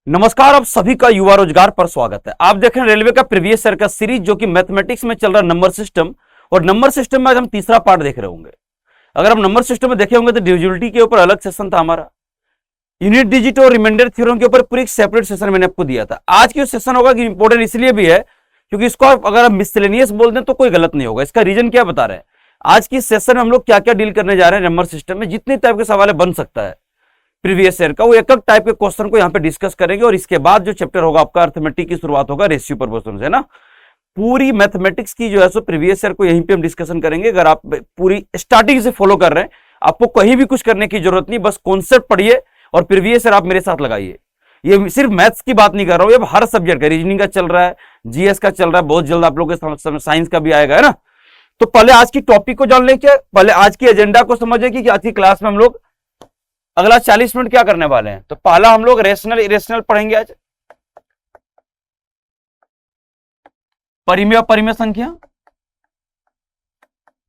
नमस्कार, आप सभी का युवा रोजगार पर स्वागत है। आप देख रहे हैं रेलवे का प्रीवियस ईयर का सीरीज, जो कि मैथमेटिक्स में चल रहा नंबर सिस्टम। और नंबर सिस्टम में आज हम तीसरा पार्ट देख रहे होंगे। अगर हम नंबर सिस्टम में देखे होंगे तो डिविजिबिलिटी के ऊपर अलग सेशन था हमारा, यूनिट डिजिट और रिमाइंडर थ्योरम के ऊपर पूरी एक सेपरेट सेशन मैंने आपको दिया था। आज की सेशन होगा कि इंपॉर्टेंट इसलिए भी है क्योंकि इसको अगर आप मिसलेनियस बोल दें तो कोई गलत नहीं होगा। इसका रीजन क्या बता रहे हैं, आज की सेशन में हम लोग क्या क्या डील करने जा रहे हैं। नंबर सिस्टम में जितने टाइप के सवाल बन सकता है प्रीवियस ईयर का, वो एक एक टाइप के क्वेश्चन को यहाँ पे डिस्कस करेंगे। और इसके बाद जो चैप्टर होगा आपका अर्थमेटिक की शुरुआत होगा रेशियो प्रोपोर्शन से, ना। पूरी मैथमेटिक्स की जो है सो प्रीवियस ईयर को यहीं पे हम डिस्कशन करेंगे। अगर आप पूरी स्टार्टिंग से फॉलो कर रहे हैं, आपको कहीं भी कुछ करने की जरूरत नहीं, बस कॉन्सेप्ट पढ़िए और प्रीवियस ईयर आप मेरे साथ लगाइए। ये सिर्फ मैथ्स की बात नहीं कर रहा हूं, ये हर सब्जेक्ट का, रीजनिंग का चल रहा है, जीएस का चल रहा है, बहुत जल्द आप लोगों के साइंस का भी आएगा, है ना। तो पहले आज की टॉपिक को जान लें, पहले आज की एजेंडा को समझे कि आज की क्लास में हम लोग अगला 40 मिनट क्या करने वाले हैं। तो पहला हम लोग रेशनल इरेशनल पढ़ेंगे आज, परिमेय अपरिमेय संख्या,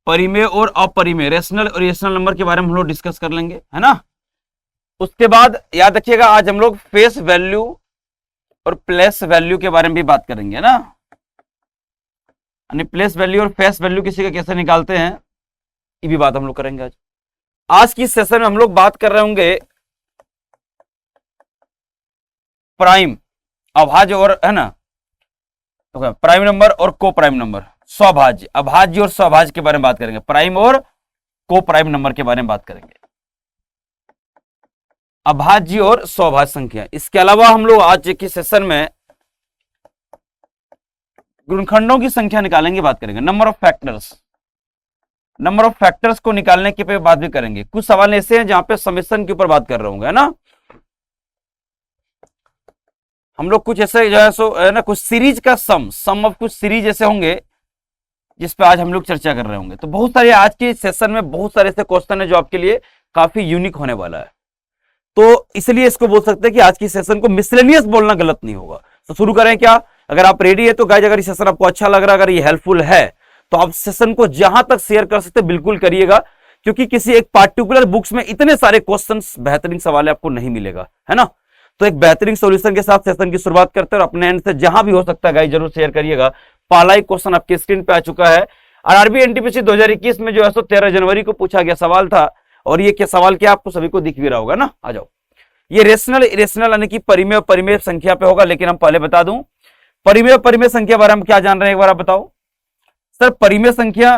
परिमेय और अपरिमेय, रेशनल और इरेशनल नंबर के बारे में हम लोग डिस्कस कर लेंगे, है ना। उसके बाद याद रखिएगा आज हम लोग फेस वैल्यू और प्लेस वैल्यू के बारे में भी बात करेंगे, ना। यानी प्लेस वैल्यू और फेस वैल्यू किसी का कैसे निकालते हैं, ये भी बात हम लोग करेंगे आज। आज की सेशन में हम लोग बात कर रहे होंगे प्राइम, अभाज्य और, है ना, तो प्राइम नंबर और को प्राइम नंबर, स्वभाज्य, अभाज्य और स्वभाज्य के बारे में बात करेंगे। प्राइम और को प्राइम नंबर के बारे में बात करेंगे, अभाज्य और स्वभाज्य संख्या। इसके अलावा हम लोग आज की सेशन में गुणनखंडों की संख्या निकालेंगे, बात करेंगे। Number of factors, number of factors को निकालने के पे बात भी करेंगे। कुछ सवाल ऐसे हैं जहां पे समेशन के ऊपर बात कर रहे होंगे, है ना। हम लोग कुछ ऐसे जो है सो, है ना, कुछ सीरीज का सम ऑफ कुछ सीरीज ऐसे होंगे जिस पे आज हम लोग चर्चा कर रहे होंगे। तो बहुत सारे आज के सेशन में बहुत सारे ऐसे क्वेश्चन है जो आपके लिए काफी यूनिक होने वाला है। तो इसलिए इसको बोल सकते हैं कि आज की सेशन को मिसलेनियस बोलना गलत नहीं होगा। तो शुरू करें क्या? अगर आप रेडी है तो गाइस, अगर ये सेशन आपको अच्छा लग रहा है, अगर ये हेल्पफुल है, तो आप सेशन को जहां तक शेयर कर सकते बिल्कुल करिएगा, क्योंकि किसी एक पार्टिकुलर बुक्स में इतने सारे क्वेश्चंस, बेहतरीन सवाल आपको नहीं मिलेगा, है ना। तो एक बेहतरीन सॉल्यूशन के साथ सेशन की शुरुआत करते हैं और अपने एंड से जहां भी हो सकता है गाइस जरूर शेयर करिएगा। पहला ही क्वेश्चन आपके स्क्रीन पे आ चुका है। आरआरबी एनटीपीसी 2021 में जो है 13 जनवरी को पूछा गया सवाल था, और ये क्या सवाल क्या आपको सभी को दिख भी रहा होगा ना। आ जाओ, ये रेशनल इरेशनल यानी कि परिमेय परिमेय संख्या पे होगा। लेकिन हम पहले बता दूं, परिमेय परिमेय संख्या बारे में क्या जान रहे हैं, एक बार आप बताओ सर। परिमेय संख्या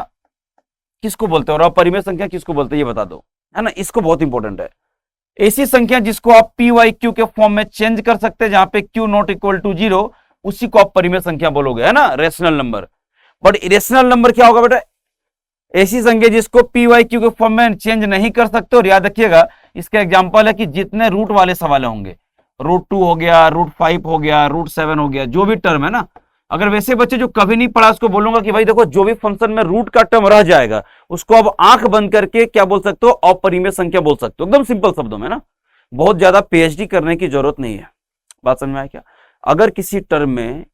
किसको बोलते हैं और अपरिमेय संख्या किसको बोलते हैं, ये बता दो, है ना। इसको बहुत इंपॉर्टेंट है। ऐसी संख्या जिसको आप पी वाई क्यू के फॉर्म में चेंज कर सकते हैं, जहां पे क्यू नॉट इक्वल टू 0, उसी को आप परिमेय संख्या बोलोगे, है ना, rational number. But irrational number क्या होगा बेटा? ऐसी संख्या जिसको पी वाई क्यू के फॉर्म में चेंज नहीं कर सकते। और याद रखिएगा, इसका एग्जांपल है कि जितने रूट वाले सवाल होंगे, √2 हो गया, √5 हो गया, √7 हो गया, जो भी टर्म है ना। अगर वैसे बच्चे जो कभी नहीं पढ़ा, उसको बोलूंगा कि भाई देखो, जो भी फंक्शन में रूट का टर्म रह जाएगा उसको अब आंख बंद करके क्या बोल सकते हो, अपरिमेय संख्या बोल सकते हो, एकदम सिंपल शब्दों में ना। बहुत ज्यादा पीएचडी करने की जरूरत नहीं है। बात समझ में आया क्या? अगर किसी टर्म में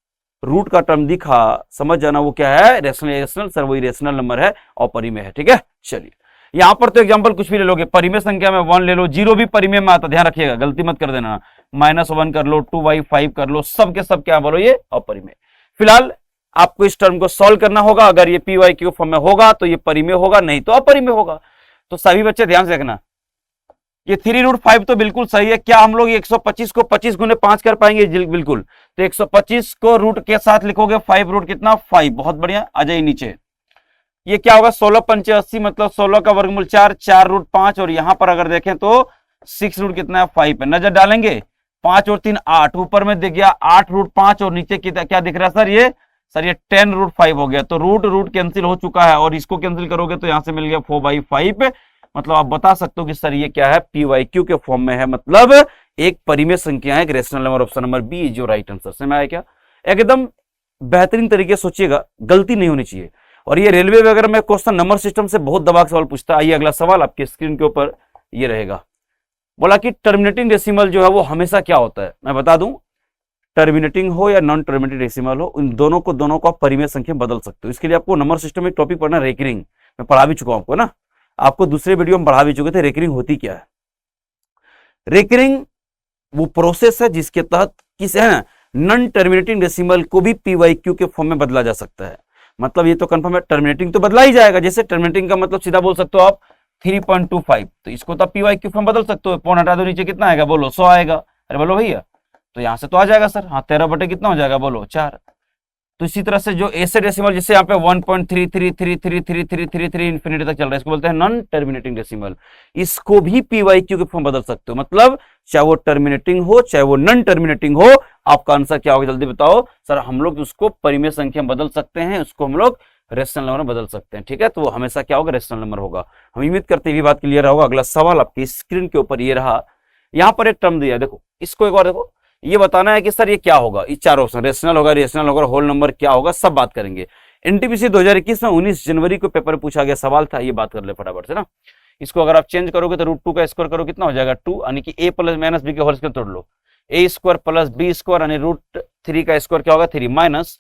रूट का टर्म दिखा, समझ जाना वो क्या है, रेशनल सर, वही रेशनल नंबर है, अपरिमेय है। ठीक है, चलिए यहां पर तो एग्जांपल कुछ भी ले लोगे। परिमेय संख्या में 1 ले लो, 0 भी परिमेय में आता, ध्यान रखिएगा, गलती मत कर देना। -1 कर लो, 2/5 कर लो, सब के सब क्या बोलो, ये अपरिमेय। फिलहाल आपको इस टर्म को सॉल्व करना होगा। अगर ये पी वाई क्यू फॉर्म में होगा तो ये परिमेय होगा, नहीं तो अपरिमेय होगा। तो सभी बच्चे ध्यान से देखना, ये 3√5 तो बिल्कुल सही है। क्या हम लोग 125 को 25 गुने 5 कर पाएंगे? बिल्कुल। तो 125 को रूट के साथ लिखोगे, 5 रूट कितना, 5। बहुत बढ़िया, आ जाइए नीचे। ये क्या होगा, 16 पंचे 80, मतलब 16 का वर्गमूल 4, 4√5। और यहां पर अगर देखें तो 6 रूट कितना है, 5 है। नजर डालेंगे, 5 और 3 8, ऊपर में दिख गया 8√5 और नीचे क्या दिख रहा है सर ये 10√5 हो गया। तो रूट कैंसिल हो चुका है, और इसको कैंसिल करोगे तो यहां से मिल गया 4/5। मतलब आप बता सकते हो कि सर ये क्या है, पी वाई क्यू के फॉर्म में है, मतलब एक परिमेय संख्या है, एक rational number. Option number B is your right answer. समझ में आया क्या? एकदम बेहतरीन तरीके से सोचिएगा, गलती नहीं होनी चाहिए। और ये रेलवे वगैरह में क्वेश्चन नंबर सिस्टम से बहुत दबा के सवाल पूछता है। आइए अगला सवाल आपके स्क्रीन के ऊपर ये रहेगा। बोला कि टर्मिनेटिंग डेसिमल जो है वो हमेशा क्या होता है, मैं बता दूं, टर्मिनेटिंग हो या नॉन टर्मिनेटिंग डेसिमल हो, इन दोनों को आप परिमेय संख्या बदल सकते हो। इसके लिए आपको नंबर सिस्टम में टॉपिक पढ़ना, रेकरिंग, मैं पढ़ा भी चुका हूं आपको ना। आपको दूसरे वीडियो में पढ़ा भी चुके थे रेकरिंग होती क्या है। रेकरिंग वो प्रोसेस है जिसके तहत किस है ना नॉन टर्मिनेटिंग डेसिमल को भी PYQ के फॉर्म में बदला जा सकता है। मतलब ये तो कंफर्म है, टर्मिनेटिंग तो बदला ही जाएगा। जैसे टर्मिनेटिंग का मतलब सीधा बोल सकते हो आप 3.25, तो इसको तो PYQ फॉर्म बदल सकते हो। पौन हटा दो, नीचे कितना आएगा बोलो, 100 आएगा। अरे बोलो भैया, तो यहां से तो आ जाएगा सर, हाँ 13 बटे कितना हो जाएगा बोलो 4। तो इसी तरह से जो ऐसे डेसिमल जैसे यहाँ पे 1.33333333 इंफिनिटी तक चल रहा है, इसको बोलते हैं नॉन टर्मिनेटिंग डेसिमल। इसको भी PYQ के फॉर्म बदल सकते हो। मतलब चाहे वो टर्मिनेटिंग हो चाहे वो नॉन टर्मिनेटिंग हो, आपका आंसर क्या होगा जल्दी बताओ। सर हम लोग उसको परिमेय संख्या बदल सकते हैं, उसको हम लोग रेशनल नंबर बदल सकते हैं। ठीक है, तो वो हमेशा क्या होगा, रेशनल नंबर होगा। हम उम्मीद करते हैं ये बात क्लियर होगा। अगला सवाल आपकी स्क्रीन के ऊपर ये रहा। यहाँ पर एक टर्म दिया है, देखो इसको एक बार देखो। ये बताना है कि सर ये क्या होगा, ये चार ऑप्शन, रेशनल होगा, रेशनल होगा, होल नंबर क्या होगा, सब बात करेंगे। एनटीपीसी 2021 में 19 जनवरी को पेपर पूछा गया सवाल था, ये बात कर ले फटाफट से ना। इसको अगर आप चेंज करोगे तो √2 का स्क्वायर करो कितना हो जाएगा 2, यानी कि a प्लस माइनस b के होल स्क्वायर तोड़ लो, a square plus b square यानी √3 का स्क्वायर क्या होगा 3 माइनस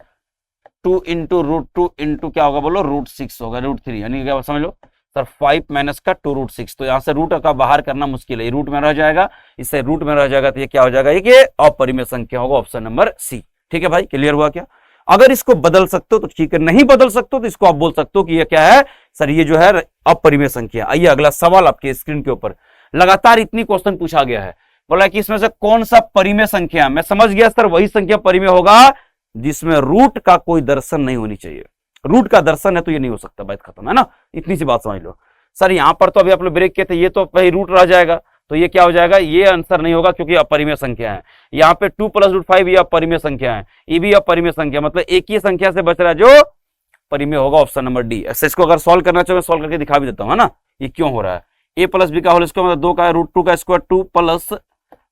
2 इंटू √2 इंटू क्या होगा बोलो √6 होगा, √3 यानी क्या समझ लो सर 5 माइनस का 2 √6। तो यहाँ से रूट का बाहर करना मुश्किल है, रूट में रह जाएगा, इससे रूट में रह जाएगा तो ये क्या हो जाएगा, ये अपरिमेय संख्या होगा, ऑप्शन नंबर सी। ठीक है भाई, क्लियर हुआ क्या। अगर इसको बदल सकते हो तो ठीक है, नहीं बदल सकते हो तो इसको आप बोल सकते हो कि ये क्या है सर, ये जो है अपरिमेय संख्या। आइए अगला सवाल आपके स्क्रीन के ऊपर। लगातार इतनी क्वेश्चन पूछा गया है, बोला कि इसमें से कौन सा परिमेय संख्या, मैं समझ गया सर वही संख्या परिमेय होगा जिसमें रूट का कोई दर्शन नहीं होनी चाहिए। रूट का दर्शन है तो ये नहीं हो सकता, बात खत्म है ना, इतनी सी बात समझ लो। सर यहां पर तो अभी आप लोग ब्रेक किए थे, ये तो भाई रूट रह जाएगा, तो ये क्या हो जाएगा, ये आंसर नहीं होगा क्योंकि अपरिमेय संख्या है। यहाँ पे 2 + √5 ये अपरिमेय संख्या है, ये भी अपरिमेय संख्या, मतलब एक ही संख्या से बच रहा है जो परिमेय होगा, ऑप्शन नंबर डी। ऐसे इसको अगर सॉल्व करना चाहो मैं सॉल्व करके दिखा भी देता हूँ, है ना, ये क्यों हो रहा है। a + b का होल स्क्वायर मतलब 2 का √2 का स्क्वायर 2 +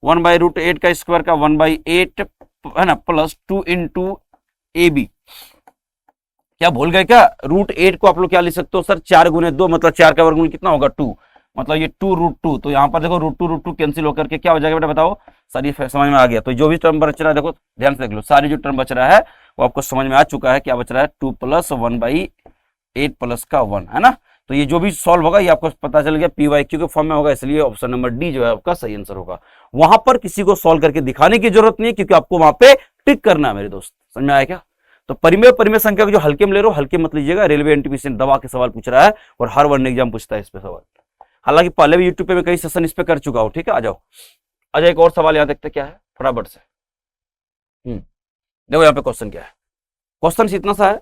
1/√8 का स्क्वायर का 1/8 है ना, प्लस 2 इंटू AB। क्या भूल गए क्या, √8 को आप लोग क्या लिख सकते हो सर, 4 × 2 मतलब 4 का वर्गमूल कितना होगा 2, मतलब ये 2 √2। तो यहाँ पर देखो √2 कैंसिल होकर के क्या हो जाएगा बेटा बताओ सर, ये समझ में आ गया। तो जो भी टर्म बच रहा है देखो ध्यान से देख लो, सारी जो टर्म बच रहा है वो आपको समझ में आ चुका है, क्या बच रहा है 2 + 1/8 प्लस का 1, है ना। तो ये जो भी सॉल्व होगा ये आपको पता चल गया PYQ के फॉर्म में होगा, इसलिए ऑप्शन नंबर डी जो है आपका सही आंसर होगा। वहां पर किसी को सॉल्व करके दिखाने की जरूरत नहीं है क्योंकि आपको वहां पे टिक करना है मेरे दोस्त, समझ में आया क्या। तो परिमेय संख्या को जो हल्के में ले रहे हो हल्के मत लीजिएगा, रेलवे एनटीपीसी दवा के सवाल पूछ रहा है और हर वन एग्जाम पूछता है इस पे सवाल। हालांकि पहले भी यूट्यूब पे मैं कई सेशन इस पे कर चुका हूं, ठीक है। आ जाओ अच्छा, एक और सवाल यहाँ देखते क्या है फटाफट से। देखो यहाँ पे क्वेश्चन क्या है, क्वेश्चन इतना सा है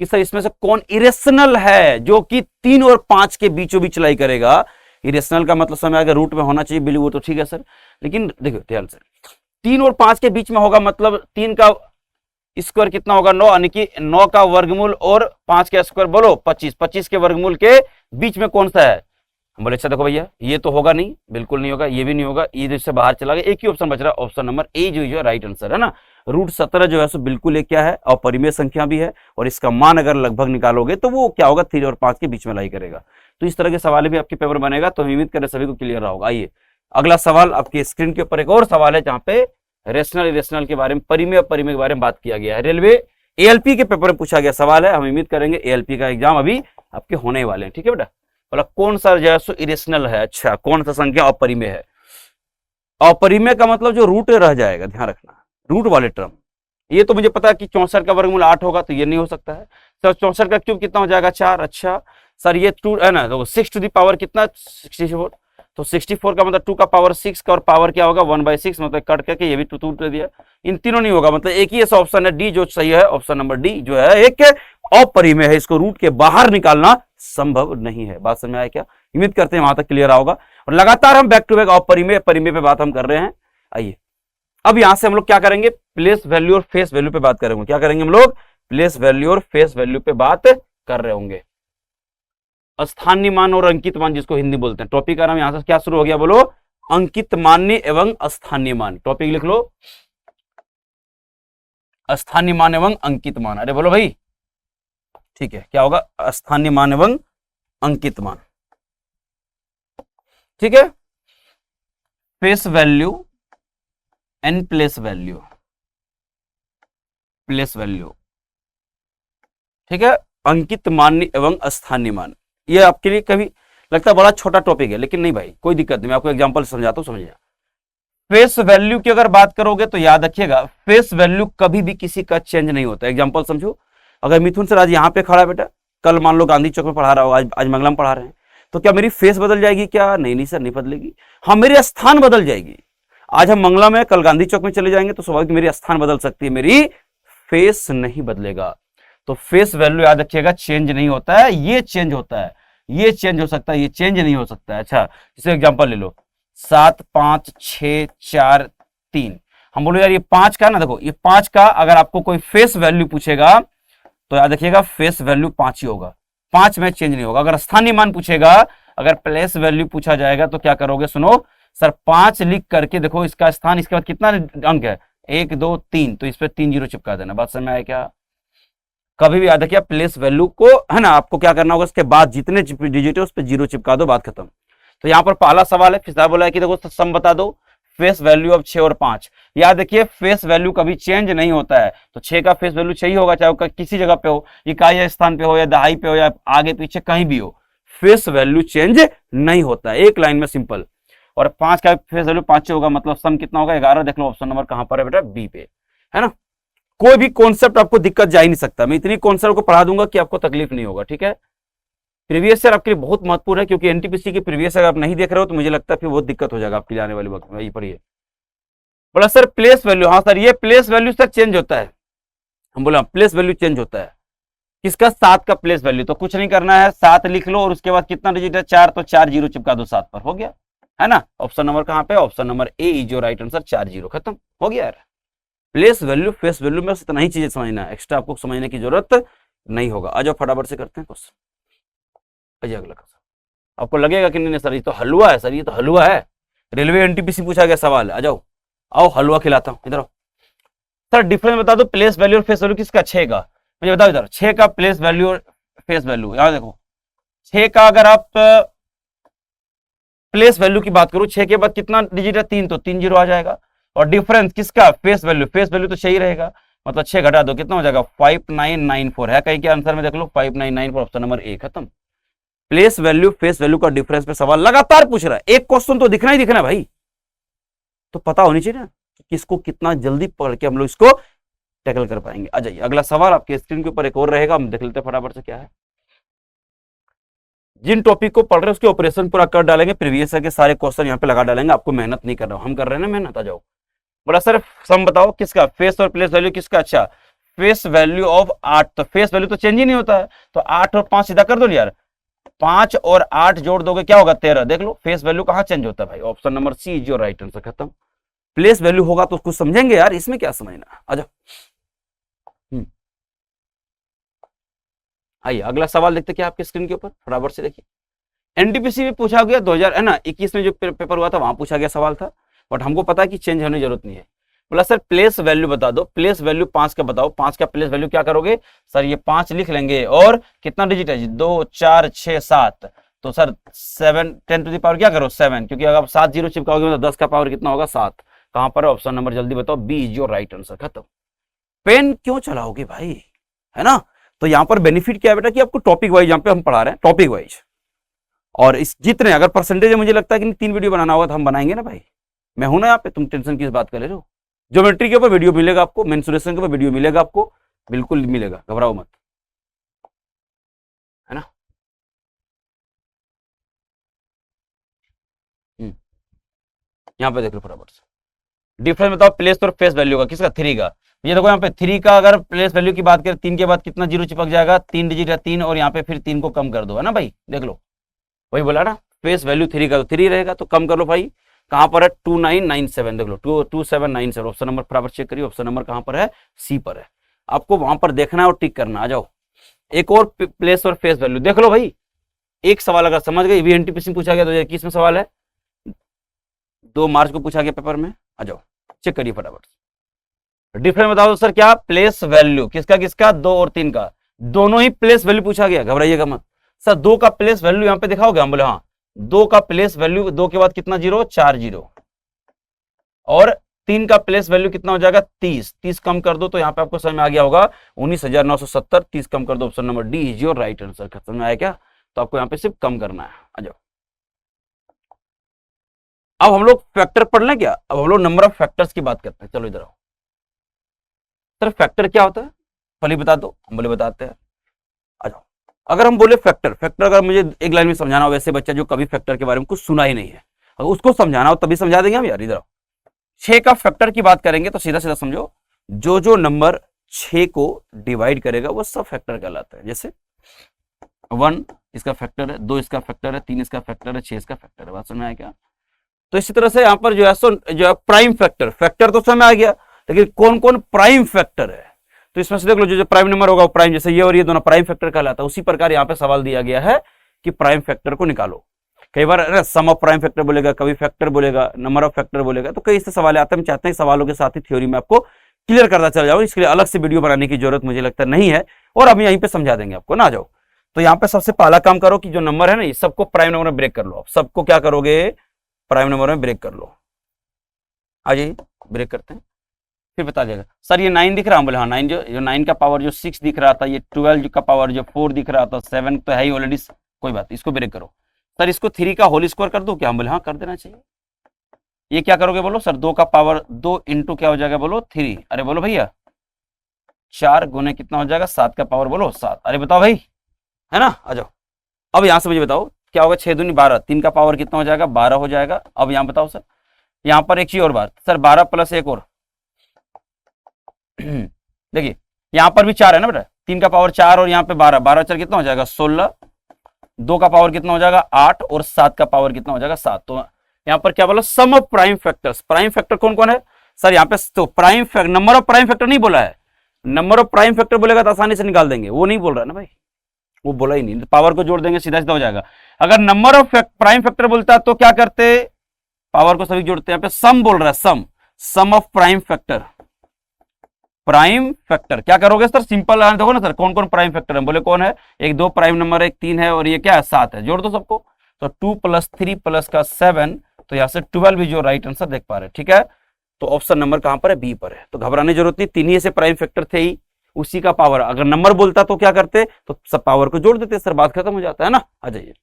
कि सर इसमें से कौन इरेशनल है जो कि 3 और 5 के बीचों बीच लाई करेगा। इरेशनल का मतलब समय अगर रूट में होना चाहिए बिल्कुल, वो तो ठीक है सर, लेकिन देखो ध्यान से 3 और 5 के बीच में होगा, मतलब 3 का स्क्वायर कितना होगा 9, यानी कि 9 का वर्गमूल और 5 का स्क्वायर बोलो 25, 25 के वर्गमूल के बीच में कौन सा है। हम बोले अच्छा देखो भैया ये तो होगा नहीं, बिल्कुल नहीं होगा, ये भी नहीं होगा, ये जिससे बाहर चला गया, एक ही ऑप्शन बच रहा है, ऑप्शन नंबर ए जो है राइट आंसर है ना। √17 जो है सो बिल्कुल एक क्या है अपरिमेय संख्या भी है, और इसका मान अगर लगभग निकालोगे तो वो क्या होगा 3 और 5 के बीच में लाई करेगा। तो इस तरह के सवाल भी आपके पेपर बनेगा, तो उम्मीद करें सभी को क्लियर होगा। आइए अगला सवाल आपकी स्क्रीन के ऊपर एक और सवाल है जहां पे रेशनल इरेशनल के बारे में, परिमेय अपरिमेय के बारे में बात किया गया है। रेलवे ALP के पेपर में पूछा गया सवाल है, हम उम्मीद करेंगे ALP का एग्जाम अभी आपके होने वाले हैं, ठीक है बेटा। बोला कौन सा जो है सो इरेशनल है, अच्छा कौन सा संख्या अपरिमेय है। अपरिमेय का मतलब जो रूट रह जाएगा, ध्यान रखना रूट वाले टर्म। ये तो मुझे पता है कि 64 का वर्गमूल 8 होगा, तो ये नहीं हो सकता है सर। 64 का क्यूब कितना हो जाएगा 4, अच्छा सर ये 2 है ना, तो 6 टू द पावर कितना 64, तो 64 का मतलब 2 का पावर 6 का, और पावर क्या होगा 1/6, मतलब कट करके ये भी 2 दे दिया, इन तीनों नहीं होगा, मतलब एक ही ऐसा ऑप्शन है डी जो सही है, ऑप्शन नंबर डी जो है एक अपरिमेय है, इसको रूट के बाहर निकालना संभव नहीं है। बात समझ में आया क्या, उम्मीद करते हैं वहां तक क्लियर होगा। और लगातार हम बैक टू बैक अपरिमेय परिमेय पे बात हम कर रहे हैं। आइए अब यहां से हम लोग क्या करेंगे, प्लेस वैल्यू और फेस वैल्यू पे बात करेंगे। क्या करेंगे हम लोग, प्लेस वैल्यू और फेस वैल्यू पे बात कर रहे होंगे। स्थानीय मान और अंकित मान जिसको हिंदी बोलते हैं, टॉपिक का नाम यहां से क्या शुरू हो गया बोलो, अंकित मान्य एवं स्थानीय मान। टॉपिक लिख लो स्थानीय मान एवं अंकित मान। अरे बोलो भाई ठीक है, क्या होगा स्थानीय मान एवं अंकित मान, ठीक है। Face value and place value, place value, ठीक है। अंकित मान्य एवं स्थानीय मान, ये आपके लिए कभी लगता है बड़ा छोटा टॉपिक है, लेकिन नहीं भाई कोई दिक्कत नहीं, मैं आपको एग्जांपल समझाता हूं, समझिए। फेस वैल्यू की अगर बात करोगे तो याद रखिएगा, फेस वैल्यू कभी भी किसी का चेंज नहीं होता। एग्जांपल समझो, अगर मिथुन सर आज यहाँ पे खड़ा है बेटा, कल मान लो गांधी चौक में पढ़ा रहा हो, आज मंगलम पढ़ा रहे हैं, तो क्या मेरी फेस बदल जाएगी क्या? नहीं नहीं सर, नहीं बदलेगी। हाँ, मेरी स्थान बदल जाएगी। आज हम मंगला में, कल गांधी चौक में चले जाएंगे तो स्वाभाविक मेरी स्थान बदल सकती है, मेरी फेस नहीं बदलेगा। तो फेस वैल्यू याद रखिएगा चेंज नहीं होता है, ये चेंज होता है, ये चेंज हो सकता है, ये चेंज नहीं हो सकता है। अच्छा, जैसे एग्जांपल ले लो, 7 5 6 4 3। हम बोलो यार ये 5 का ना, देखो ये 5 का अगर आपको कोई फेस वैल्यू पूछेगा तो याद रखिएगा फेस वैल्यू 5 ही होगा, 5 में चेंज नहीं होगा। अगर स्थानीय मान पूछेगा, अगर प्लेस वैल्यू पूछा जाएगा तो क्या करोगे? सुनो सर, 5 लिख करके देखो इसका स्थान, इसके बाद कितना अंक है? 1 2 3, तो इस पर 3 जीरो चिपका देना। बात समझ में आया क्या? कभी भी याद रखिए प्लेस वैल्यू को, है ना, आपको क्या करना होगा, उसके बाद जितने डिजिट है उस पर जीरो चिपका दो, बात खत्म। तो यहाँ पर पहला सवाल है, फिर बोला है कि देखो सम बता दो फेस वैल्यू ऑफ 6 और 5। याद रखिए फेस वैल्यू कभी चेंज नहीं होता है, तो 6 का फेस वैल्यू 6 ही होगा, चाहे किसी जगह पे हो, इकाई स्थान पे हो या दहाई पे हो या आगे पीछे कहीं भी हो, फेस वैल्यू चेंज नहीं होता है, एक लाइन में सिंपल। और 5 का फेस वैल्यू 5 होगा, मतलब सम कितना होगा? 11। देख लो ऑप्शन नंबर कहां पर है बेटा? बी पे, है ना। कोई भी कॉन्सेप्ट आपको दिक्कत जा ही नहीं सकता, मैं इतनी कॉन्सेप्ट को पढ़ा दूंगा कि आपको तकलीफ नहीं होगा, ठीक है। प्रीवियस ईयर आपके लिए बहुत महत्वपूर्ण है, क्योंकि एनटीपीसी की प्रीवियस अगर आप नहीं देख रहे हो तो मुझे लगता है फिर बहुत दिक्कत हो जाएगा आपके लिए आने वाले वक्त में। पढ़िए, बोला सर प्लेस वैल्यू, हाँ सर ये प्लेस वैल्यू सर चेंज होता है। हम बोला प्लेस वैल्यू चेंज होता है, किसका? 7 का प्लेस वैल्यू। तो कुछ नहीं करना है, 7 लिख लो और उसके बाद कितना डिजिट है? 4, तो 4 जीरो चिपका दो 7 पर, हो गया, है ना। ऑप्शन नंबर कहां पे? Option number A is your right answer, 4 zero, खत्म हो गया यार। प्लेस वैल्यू फेस वैल्यू में इतना ही चीजें समझना है, एक्स्ट्रा आपको समझने की जरूरत नहीं होगा। आ जाओ फटाफट से करते हैं क्वेश्चन। अगला क्वेश्चन आपको लगेगा कि नहीं सर ये तो हलवा है, सर ये तो हलवा है, रेलवे एनटीपीसी पूछा गया सवाल है। आ जाओ, आओ हलवा खिलाता हूं, इधर आओ। सर डिफरेंस बता दो प्लेस वैल्यू और फेस वैल्यू किसका? 6 का, मुझे बताओ इधर। 6 का प्लेस वैल्यू और फेस वैल्यू, यहां देखो 6 का अगर आप प्लेस वैल्यू की बात करो, 6 के बाद कितना डिजिट है? 3, तो 3 जीरो आ जाएगा। और डिफरेंस किसका? फेस वैल्यू, फेस वैल्यू तो सही रहेगा, मतलब 6 घटा दो कितना हो जाएगा? 5994 है कहीं के आंसर में, देख लो 5994, ऑप्शन नंबर ए, खत्म। प्लेस वैल्यू फेस वैल्यू का डिफरेंस पे सवाल लगातार पूछ रहा है, एक क्वेश्चन तो दिखना ही दिखना भाई, तो पता होनी चाहिए ना कि किसको कितना जल्दी पढ़ के हम लोग इसको टैकल कर पाएंगे। आ जाइए अगला सवाल आपके स्क्रीन के ऊपर एक और रहेगा, हम देख लेते हैं फटाफट से क्या है। जिन टॉपिक को पढ़ रहे हैं उसके ऑपरेशन पूरा कर डालेंगे, प्रीवियस के सारे क्वेश्चन यहाँ पे लगा डालेंगे, आपको मेहनत नहीं कर रहा हूं, हम कर रहे हैं ना मेहनत। आ जाओ, बोला सर सम बताओ किसका? फेस और प्लेस वैल्यू किसका? अच्छा, फेस वैल्यू ऑफ 8, तो फेस वैल्यू तो चेंज ही नहीं होता है, तो 8 और 5 सीधा कर दो यार, 5 और 8 जोड़ दोगे क्या होगा? 13। देख लो फेस वैल्यू कहां चेंज होता है भाई? Option number C is your right answer, खत्म। प्लेस वैल्यू होगा तो कुछ समझेंगे यार, इसमें क्या समझना। आ जाओ, आइए अगला सवाल देखते क्या आपके स्क्रीन के ऊपर, फटाफट से देखिए। एनटीपीसी में पूछा गया 2000 है ना 21 में जो पेपर हुआ था वहां पूछा गया सवाल था, बट हमको पता है कि चेंज होने की जरूरत नहीं है। बोला सर प्लेस वैल्यू बता दो, प्लेस वैल्यू 5 का बताओ, 5 का प्लेस वैल्यू क्या करोगे? सर ये 5 लिख लेंगे और कितना डिजिट है जी? 2 4 6 7, तो सर 7 10 टू द पावर क्या करो? 7, क्योंकि अगर आप 7 जीरो चिपकाओगे तो 10 का पावर कितना होगा? 7। कहां पर है? ऑप्शन नंबर जल्दी बताओ, B is your right answer, खत्म। पेन क्यों चलाओगे भाई, है ना। तो यहाँ पर बेनिफिट क्या है बेटा कि आपको टॉपिक वाइज, यहाँ पे हम पढ़ा रहे हैं टॉपिक वाइज, और इस जितने अगर परसेंटेज है, मुझे लगता है कि 3 वीडियो बनाना होगा तो हम बनाएंगे ना भाई, मैं हूं ना यहाँ पे, तुम टेंशन किस बात कर रहे हो। ज्योमेट्री के ऊपर वीडियो मिलेगा आपको, मेंसुरेशन के ऊपर वीडियो मिलेगा आपको, बिल्कुल मिलेगा, घबराओ मत, है ना। यहाँ पे देख लो फटाफट से, डिफरेंस बताओ प्लेस और फेस वैल्यू का, किसका? 3 का। ये देखो यहाँ पे 3 का अगर प्लेस वैल्यू की बात करें, 3 के बाद कितना जीरो चिपक जाएगा? 3 डिजिट है 3, और यहाँ पे फिर 3 को कम कर दो, है ना भाई, देख लो वही बोला ना, फेस वैल्यू 3 का तो 3 रहेगा, तो कम कर लो भाई। कहां पर है? 2997, देख लो 2797, ऑप्शन नंबर फटाफट चेक करिए, ऑप्शन नंबर कहां पर है? सी पर है। आपको वहां पर देखना है और टिक करना। आ जाओ, एक और प्लेस और फेस वैल्यू देख लो भाई, एक सवाल अगर समझ गए, एनटीपीसी पूछा गया 2021 में सवाल है, 2 मार्च को पूछा गया पेपर में। आ जाओ चेक करिए फटाफट। डिफरेंस बताओ सर क्या? प्लेस वैल्यू किसका किसका? 2 और 3 का, दोनों ही प्लेस वैल्यू पूछा गया, घबराइएगा मत। सर 2 का प्लेस वैल्यू यहाँ पे दिखाओगे? हम बोले हाँ, 2 का प्लेस वैल्यू, 2 के बाद कितना जीरो? 4 जीरो, और 3 का प्लेस वैल्यू कितना हो जाएगा? 30, 30 कम कर दो तो यहाँ पे आपको समझ में आ गया होगा 19,970, 30 कम कर दो, option number D is your right answer, समझ में आया क्या? तो आपको यहाँ पे सिर्फ कम करना है। आ जाओ, अब हम लोग फैक्टर पढ़ लें क्या? अब हम लोग नंबर ऑफ फैक्टर्स की बात करते हैं। चलो इधर आओ सर, फैक्टर क्या होता है पहले बता दो। हम बोले बताते हैं, आ जाओ। अगर हम बोले फैक्टर, फैक्टर अगर मुझे एक लाइन में समझाना हो, वैसे बच्चा जो कभी फैक्टर के बारे में कुछ सुना ही नहीं है, अगर उसको समझाना हो तभी समझा देंगे हम यार। इधर आओ, 6 का फैक्टर की बात करेंगे तो सीधा सीधा समझो, जो नंबर 6 को डिवाइड करेगा वो सब फैक्टर कहलाता है। जैसे 1 इसका फैक्टर है, 2 इसका फैक्टर है, 3 इसका फैक्टर है, 6 इसका फैक्टर है। बात समझ में आया क्या? तो इसी तरह से यहाँ पर जो है सो जो है प्राइम फैक्टर, फैक्टर तो समझ आ गया, लेकिन कौन कौन प्राइम फैक्टर है तो इसमें से देख लो, जो प्राइम नंबर होगा वो प्राइम, जैसे ये और ये दोनों प्राइम फैक्टर कहलाता है। उसी प्रकार यहाँ पे सवाल दिया गया है कि प्राइम फैक्टर को निकालो। कई बार सम ऑफ प्राइम फैक्टर बोलेगा, कभी फैक्टर बोलेगा, नंबर ऑफ फैक्टर बोलेगा, तो कई से सवाल आते हैं। हम चाहते हैं सवालों के साथ ही थ्योरी में आपको क्लियर करता चला जाओ, इसके लिए अलग से वीडियो बनाने की जरूरत मुझे लगता नहीं है, और हम यहीं पे समझा देंगे आपको ना। आ जाओ, तो यहाँ पे सबसे पहला काम करो कि जो नंबर है ना, ये सबको प्राइम नंबर में ब्रेक कर लो। आप सबको क्या करोगे? प्राइम नंबर में ब्रेक कर लो। आ जाइए, ब्रेक करते हैं, फिर बता देगा सर ये 9 दिख रहा है। बोले हाँ 9, जो 9 का पावर जो 6 दिख रहा था, ये 12 का पावर जो 4 दिख रहा था, 7 तो है ही ऑलरेडी, कोई बात, इसको ब्रेक करो। सर इसको 3 का होल स्क्वायर कर दो क्या? हम बोले हाँ कर देना चाहिए। ये क्या करोगे? बोलो सर 2 का पावर 2 इंटू क्या हो जाएगा? बोलो 3। अरे बोलो भैया 4 गुने कितना हो जाएगा? 7 का पावर बोलो 7। अरे बताओ भाई, है ना? आ जाओ, अब यहां से मुझे बताओ क्या होगा? 6 दूनी 12, 3 का पावर कितना हो जाएगा? 12 हो जाएगा। अब यहां बताओ सर, यहां पर एक चीज और बात, सर 12 प्लस एक और देखिए यहां पर भी 4 है ना बेटा, 3 का पावर 4 और यहाँ पे 12, 12 4 कितना हो जाएगा? 16, 2 का पावर कितना हो जाएगा? 8 और 7 का पावर कितना हो जाएगा? 7। तो यहाँ पर क्या बोला? Sum of prime factors. Prime factor कौन कौन है सर? यहाँ पे तो prime number of prime factor नहीं बोला है, नंबर ऑफ प्राइम फैक्टर बोलेगा तो आसानी से निकाल देंगे, वो नहीं बोल रहा है ना भाई, वो बोला ही नहीं। पावर को जोड़ देंगे सीधा सीधा हो जाएगा। अगर नंबर ऑफ प्राइम फैक्टर बोलता है तो क्या करते? पावर को सभी जोड़ते हैं। यहाँ पे सम बोल रहा है, sum, sum of prime factor. Prime factor क्या करोगे सर? सिंपल देखो ना सर, कौन कौन प्राइम फैक्टर है? बोले कौन है? एक 2 प्राइम नंबर है, एक 3 है, और ये क्या है? 7 है। जोड़ दो सबको, तो 2 + 3 प्लस का 7, तो यहां से 12 भी जो राइट आंसर देख पा रहे हैं। ठीक है, तो ऑप्शन नंबर कहां पर है? बी पर है। तो घबराने की जरूरत नहीं, 3 ही ऐसे प्राइम फैक्टर थे ही, उसी का पावर। अगर नंबर बोलता तो क्या करते? तो सब पावर को जोड़ देते सर, बात खत्म हो जाता है ना। आ जाइए,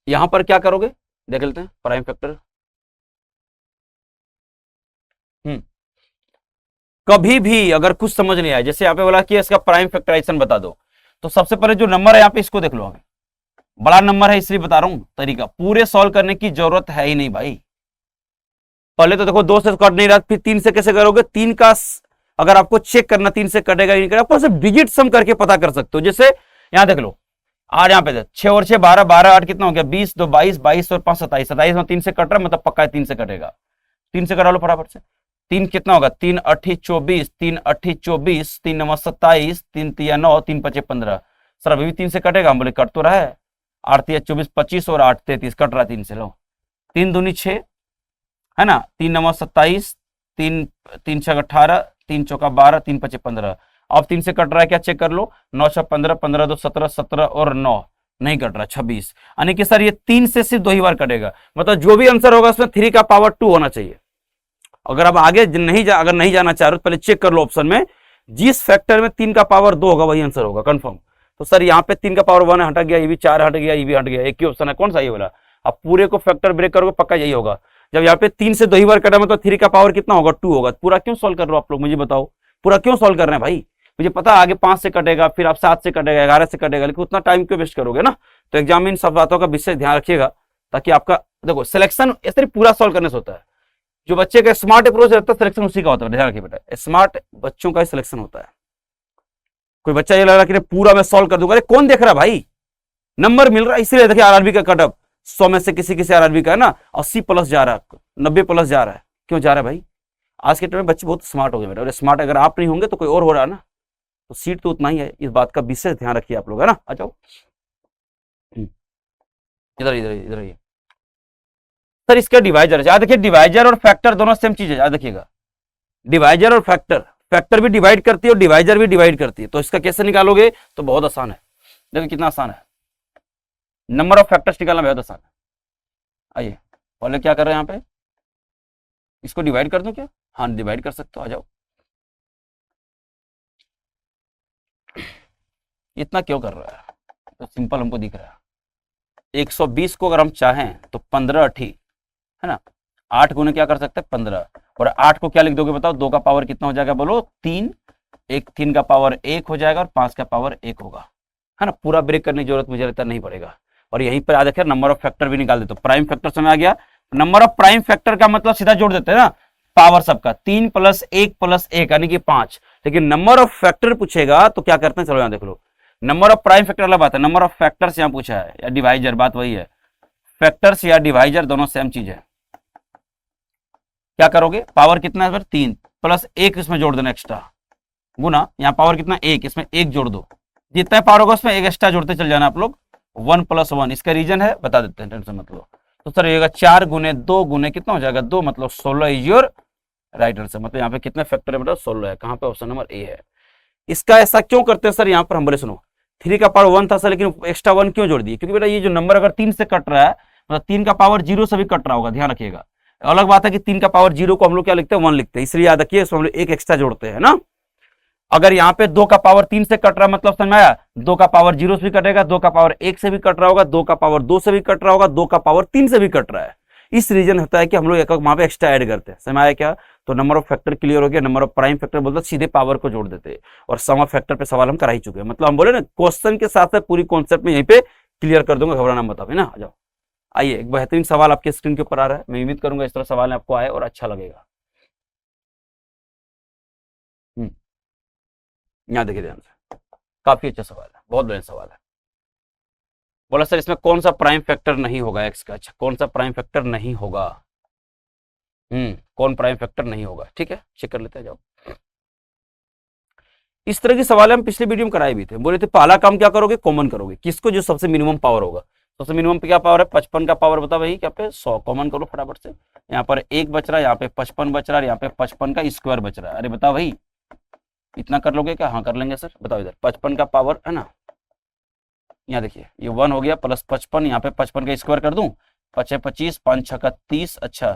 यहां पर क्या करोगे देख लेते हैं। प्राइम फैक्टर कभी भी अगर कुछ समझ नहीं आया, जैसे यहाँ पे बोला कि इसका प्राइम फैक्टराइजेशन बता दो, तो सबसे पहले जो नंबर है यहाँ पे इसको देख लो। हमें बड़ा नंबर है इसलिए बता रहा हूं, तरीका पूरे सॉल्व करने की जरूरत है ही नहीं भाई। पहले तो देखो 2 से कट नहीं रहा, फिर 3 से कैसे करोगे? 3 का अगर आपको चेक करना 3 से कटेगा नहीं कटेगा, सिर्फ डिजिट सम करके पता कर सकते हो। जैसे यहां देख लो, 8 यहाँ पे 6 और 6 12, 12 8 कितना हो गया? 20, 2 22, 22 और 5 27, 27 में 3 से कट रहा है, मतलब पक्का 3 से कटेगा। 3 से कटा लो फटाफट से। 3 कितना होगा? 3 8 24, 3 8 24, 3 9 27, 3 3 9, 3 5 15। सर अभी भी 3 से कटेगा? हम बोले कट तो रहा है, 8 3 24 25 और 8 33 कट रहा है 3 से। लो 3 दूनी 6 है ना, 3 9 27, 3 3 6 18, 3 चौका 12, 3 5 15। अब 3 से कट रहा है क्या? चेक कर लो, 9 6 15, 15 2 17, 17 और 9 नहीं कट रहा, 26। यानी कि सर ये 3 से सिर्फ 2 ही बार कटेगा, मतलब जो भी आंसर होगा उसमें 3 का पावर 2 होना चाहिए। अगर आप आगे अगर नहीं जाना चाह रहे तो पहले चेक कर लो ऑप्शन में, जिस फैक्टर में 3 का पावर 2 होगा वही आंसर होगा कंफर्म। तो सर यहाँ पे 3 का पावर 1 हट गया, ये भी 4 हट गया, ये भी हट गया, एक ही ऑप्शन है, कौन सा ये वाला? अब पूरे को फैक्टर ब्रेक करोगे पक्का यही होगा। जब यहाँ पे 3 से 2 ही बार कटा मतलब 3 का पावर कितना होगा? 2 होगा। पूरा क्यों सॉल्व कर रहे हो आप लोग, मुझे बताओ, पूरा क्यों सॉल्व कर रहे हैं भाई? मुझे पता आगे 5 से कटेगा, फिर आप 7 से कटेगा, 11 से कटेगा, लेकिन उतना टाइम क्यों वेस्ट करोगे ना। तो एग्जाम में इन सब बातों का विशेष ध्यान रखिएगा, ताकि आपका देखो सिलेक्शन इस तरह पूरा सॉल्व करने से होता है। जो बच्चे का स्मार्ट अप्रोच रहता है सिलेक्शन उसी का होता है, ध्यान रखिए बेटा, स्मार्ट बच्चों का सिलेक्शन होता है। कोई बच्चा ये लग रहा है कि पूरा मैं सॉल्व कर दूंगा, अरे कौन देख रहा है भाई, नंबर मिल रहा है इसलिए। देखिए आरआरबी का कटअप 100 में से किसी आरआरबी का है ना 80 प्लस जा रहा है, 90 प्लस जा रहा है, क्यों जा रहा है भाई? आज के टाइम में बच्चे बहुत स्मार्ट हो गए बेटा, और स्मार्ट अगर आप नहीं होंगे तो कोई और हो रहा है ना, तो सीट तो उतना ही है। इस बात का विशेष ध्यान रखिए आप लोग, है ना। आ जाओ इधर इधर इधर ही सर, इसका डिवाइजर है। देखिए डिवाइजर और फैक्टर दोनों सेम चीज है, याद देखिएगा, डिवाइजर और फैक्टर, फैक्टर भी डिवाइड करती है और डिवाइजर भी डिवाइड करती है। तो इसका कैसे निकालोगे? तो बहुत आसान है, देखो कितना आसान है, नंबर ऑफ फैक्टर्स निकालना बहुत आसान है। आइए पहले क्या कर रहे हैं यहाँ पे, इसको डिवाइड कर दूं क्या? हाँ डिवाइड कर सकते हो, आ जाओ। इतना क्यों कर रहा है? तो सिंपल हमको दिख रहा है, 120 को अगर हम चाहें तो 15 अठी, है ना, 8 गुने क्या कर सकते हैं 15, और 8 को क्या लिख दोगे बताओ, 2 का पावर कितना हो जाएगा बोलो 3, एक 3 का पावर 1 हो जाएगा और 5 का पावर 1 होगा, है ना। पूरा ब्रेक करने की जरूरत मुझे लगता नहीं पड़ेगा। और यहीं पर याद रखिए नंबर ऑफ फैक्टर भी निकाल देते, तो प्राइम फैक्टर समय आ गया। नंबर ऑफ प्राइम फैक्टर का मतलब सीधा जोड़ देते हैं ना, पावर सबका 3 + 1 + 1 यानी कि 5। लेकिन नंबर ऑफ फैक्टर पूछेगा तो क्या करते हैं, चलो यहां देख लो, नंबर ऑफ प्राइम फैक्टर अलग बात है, नंबर ऑफ फैक्टर्स यहां पूछा है या डिवाइजर, बात वही है, फैक्टर्स या डिवाइजर दोनों सेम चीज है। क्या करोगे, पावर कितना है 3 + 1 इसमें जोड़ देना एक्स्ट्रा, गुना यहाँ पावर कितना 1, इसमें 1 जोड़ दो, जितना पावर होगा उसमें 1 एक्स्ट्रा जोड़ते चल जाना आप लोग, 1 + 1। इसका रीजन है बता देते हैं, टेंशन मत लो। तो सर ये 4 गुने 2 गुने कितना हो जाएगा 2, मतलब 16 इज योर राइट आंसर। मतलब यहाँ पे कितने फैक्टर है मतलब 16 है। कहाँ पे, ऑप्शन नंबर ए है। इसका ऐसा क्यों करते हैं सर, यहाँ पर हम बोले सुनो 3 का पावर 1 था सर, लेकिन एक्स्ट्रा 1 क्यों जोड़ दिए, क्योंकि बेटा ये जो नंबर अगर 3 से कट रहा है मतलब 3 का पावर 0 से भी कट रहा होगा, ध्यान रखिएगा। अलग बात है कि 3 का पावर 0 को हम लोग क्या लिखते हैं 1 लिखते हैं, इसलिए याद रखिए इसमें हम लोग 1 एक्स्ट्रा जोड़ते हैं ना। अगर यहाँ पे 2 का पावर 3 से कट रहा है मतलब समझ में आया, 2 का पावर 0 से भी कटेगा, 2 का पावर 1 से भी कट रहा होगा, 2 का पावर 2 से भी कट रहा होगा, 2 का पावर 3 से भी कट रहा है। इस रीजन होता है कि हम लोग एक वहां पे एक्स्ट्रा ऐड करते हैं, समझ आया क्या। तो नंबर ऑफ फैक्टर क्लियर हो गया। नंबर ऑफ प्राइम फैक्टर बोलते सीधे पावर को जोड़ देते, और सम ऑफ फैक्टर पे सवाल हम करा ही चुके हैं। मतलब हम बोले ना क्वेश्चन के साथ साथ पूरी कॉन्सेप्ट में यहीं पे क्लियर कर दूंगा, घबराना मत है ना। आ जाओ, आइए एक बेहतरीन सवाल आपके स्क्रीन के ऊपर आ रहा है, मैं उम्मीद करूंगा इस तरह सवाल आपको आए और अच्छा लगेगा। यहाँ देखिए ध्यान से, काफी अच्छा सवाल है, बहुत बढ़िया सवाल है। बोला सर इसमें कौन सा प्राइम फैक्टर नहीं होगा एक्स का, अच्छा कौन सा प्राइम फैक्टर नहीं होगा, कौन प्राइम फैक्टर नहीं होगा, ठीक है चेक कर लेते हैं। जाओ, इस तरह के सवाल हम पिछले वीडियो में कराए भी थे। बोले थे पहला काम क्या करोगे, कॉमन करोगे, किसको, जो सबसे मिनिमम पावर होगा। सबसे मिनिमम पे क्या पावर है 55 का पावर, बता भाई क्या पे 100, कॉमन करो फटाफट से। यहाँ पर 1 बच रहा है, यहाँ पे 55 बच रहा है, यहाँ पे 55 का स्क्वायर बच रहा है। अरे बताओ भाई इतना कर लोगे क्या, हाँ कर लेंगे सर, बताओ इधर 55 का पावर है ना, यहाँ देखिए ये 1 हो गया प्लस 55, यहाँ पे 55 का स्क्वायर कर दूं, 5 25, 5 6 का 30, अच्छा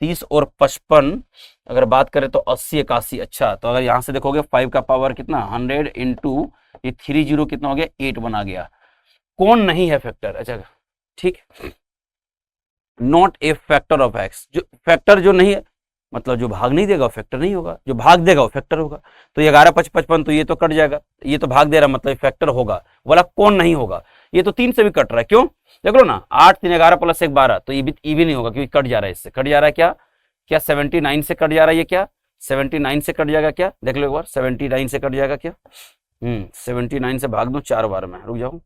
30 और 55 अगर बात करें तो 80 81, अच्छा तो अगर यहाँ से देखोगे 5 का पावर कितना 100 इंटू ये 30 कितना हो गया 8 बना गया। कौन नहीं है फैक्टर, अच्छा ठीक, not a factor of x, जो फैक्टर जो नहीं है मतलब जो भाग नहीं देगा वो फैक्टर नहीं होगा, जो भाग देगा वो फैक्टर होगा। तो ये 11 5 55 तो ये तो कट जाएगा, ये तो भाग दे रहा मतलब फैक्टर होगा, बोला कौन नहीं होगा, ये तो 3 से भी कट रहा है, क्यों देख लो ना 8 3 11 + 1 12, तो ये भी नहीं होगा क्योंकि कट जा रहा है, इससे कट जा रहा है क्या क्या 79 से कट जा रहा है, ये क्या 79 से कट जाएगा क्या, देख लो एक बार 79 से कट जाएगा क्या, 79 से भाग दो 4 बार में, रुक जाओ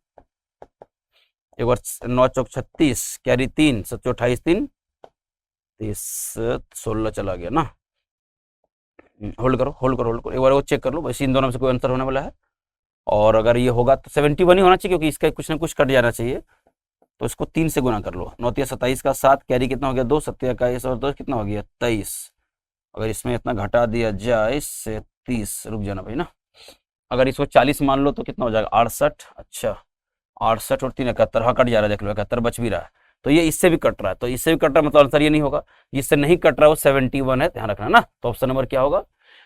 एक बार, 9 चौक 36 कैरी 3 7 28 3 30 16 चला गया ना। होल्ड करो होल्ड करो होल्ड करो, एक बार वो चेक कर लो वैसे इन दोनों में से कोई आंसर होने वाला है। और अगर ये होगा तो 71 ही होना चाहिए क्योंकि इसका कुछ ना कुछ कट जाना चाहिए, तो इसको 3 से गुना कर लो, 9 27 का 7 कैरी कितना हो गया 2 7 21 और 2 कितना हो गया 23। अगर इसमें इतना घटा दिया जाए इससे 30, रुक जाना भाई ना, अगर इसको 40 मान लो तो कितना हो जाएगा 68, अच्छा 68 और 3 71, हाँ कट जा रहा है देख लो 71 बच भी रहा है, तो ये इससे भी कट रहा है, तो इससे भी कट रहा है मतलब आंसर ये नहीं होगा, जिससे नहीं कट रहा है वो 71 है, ध्यान रखना ना। तो ऑप्शन नंबर क्या होगा,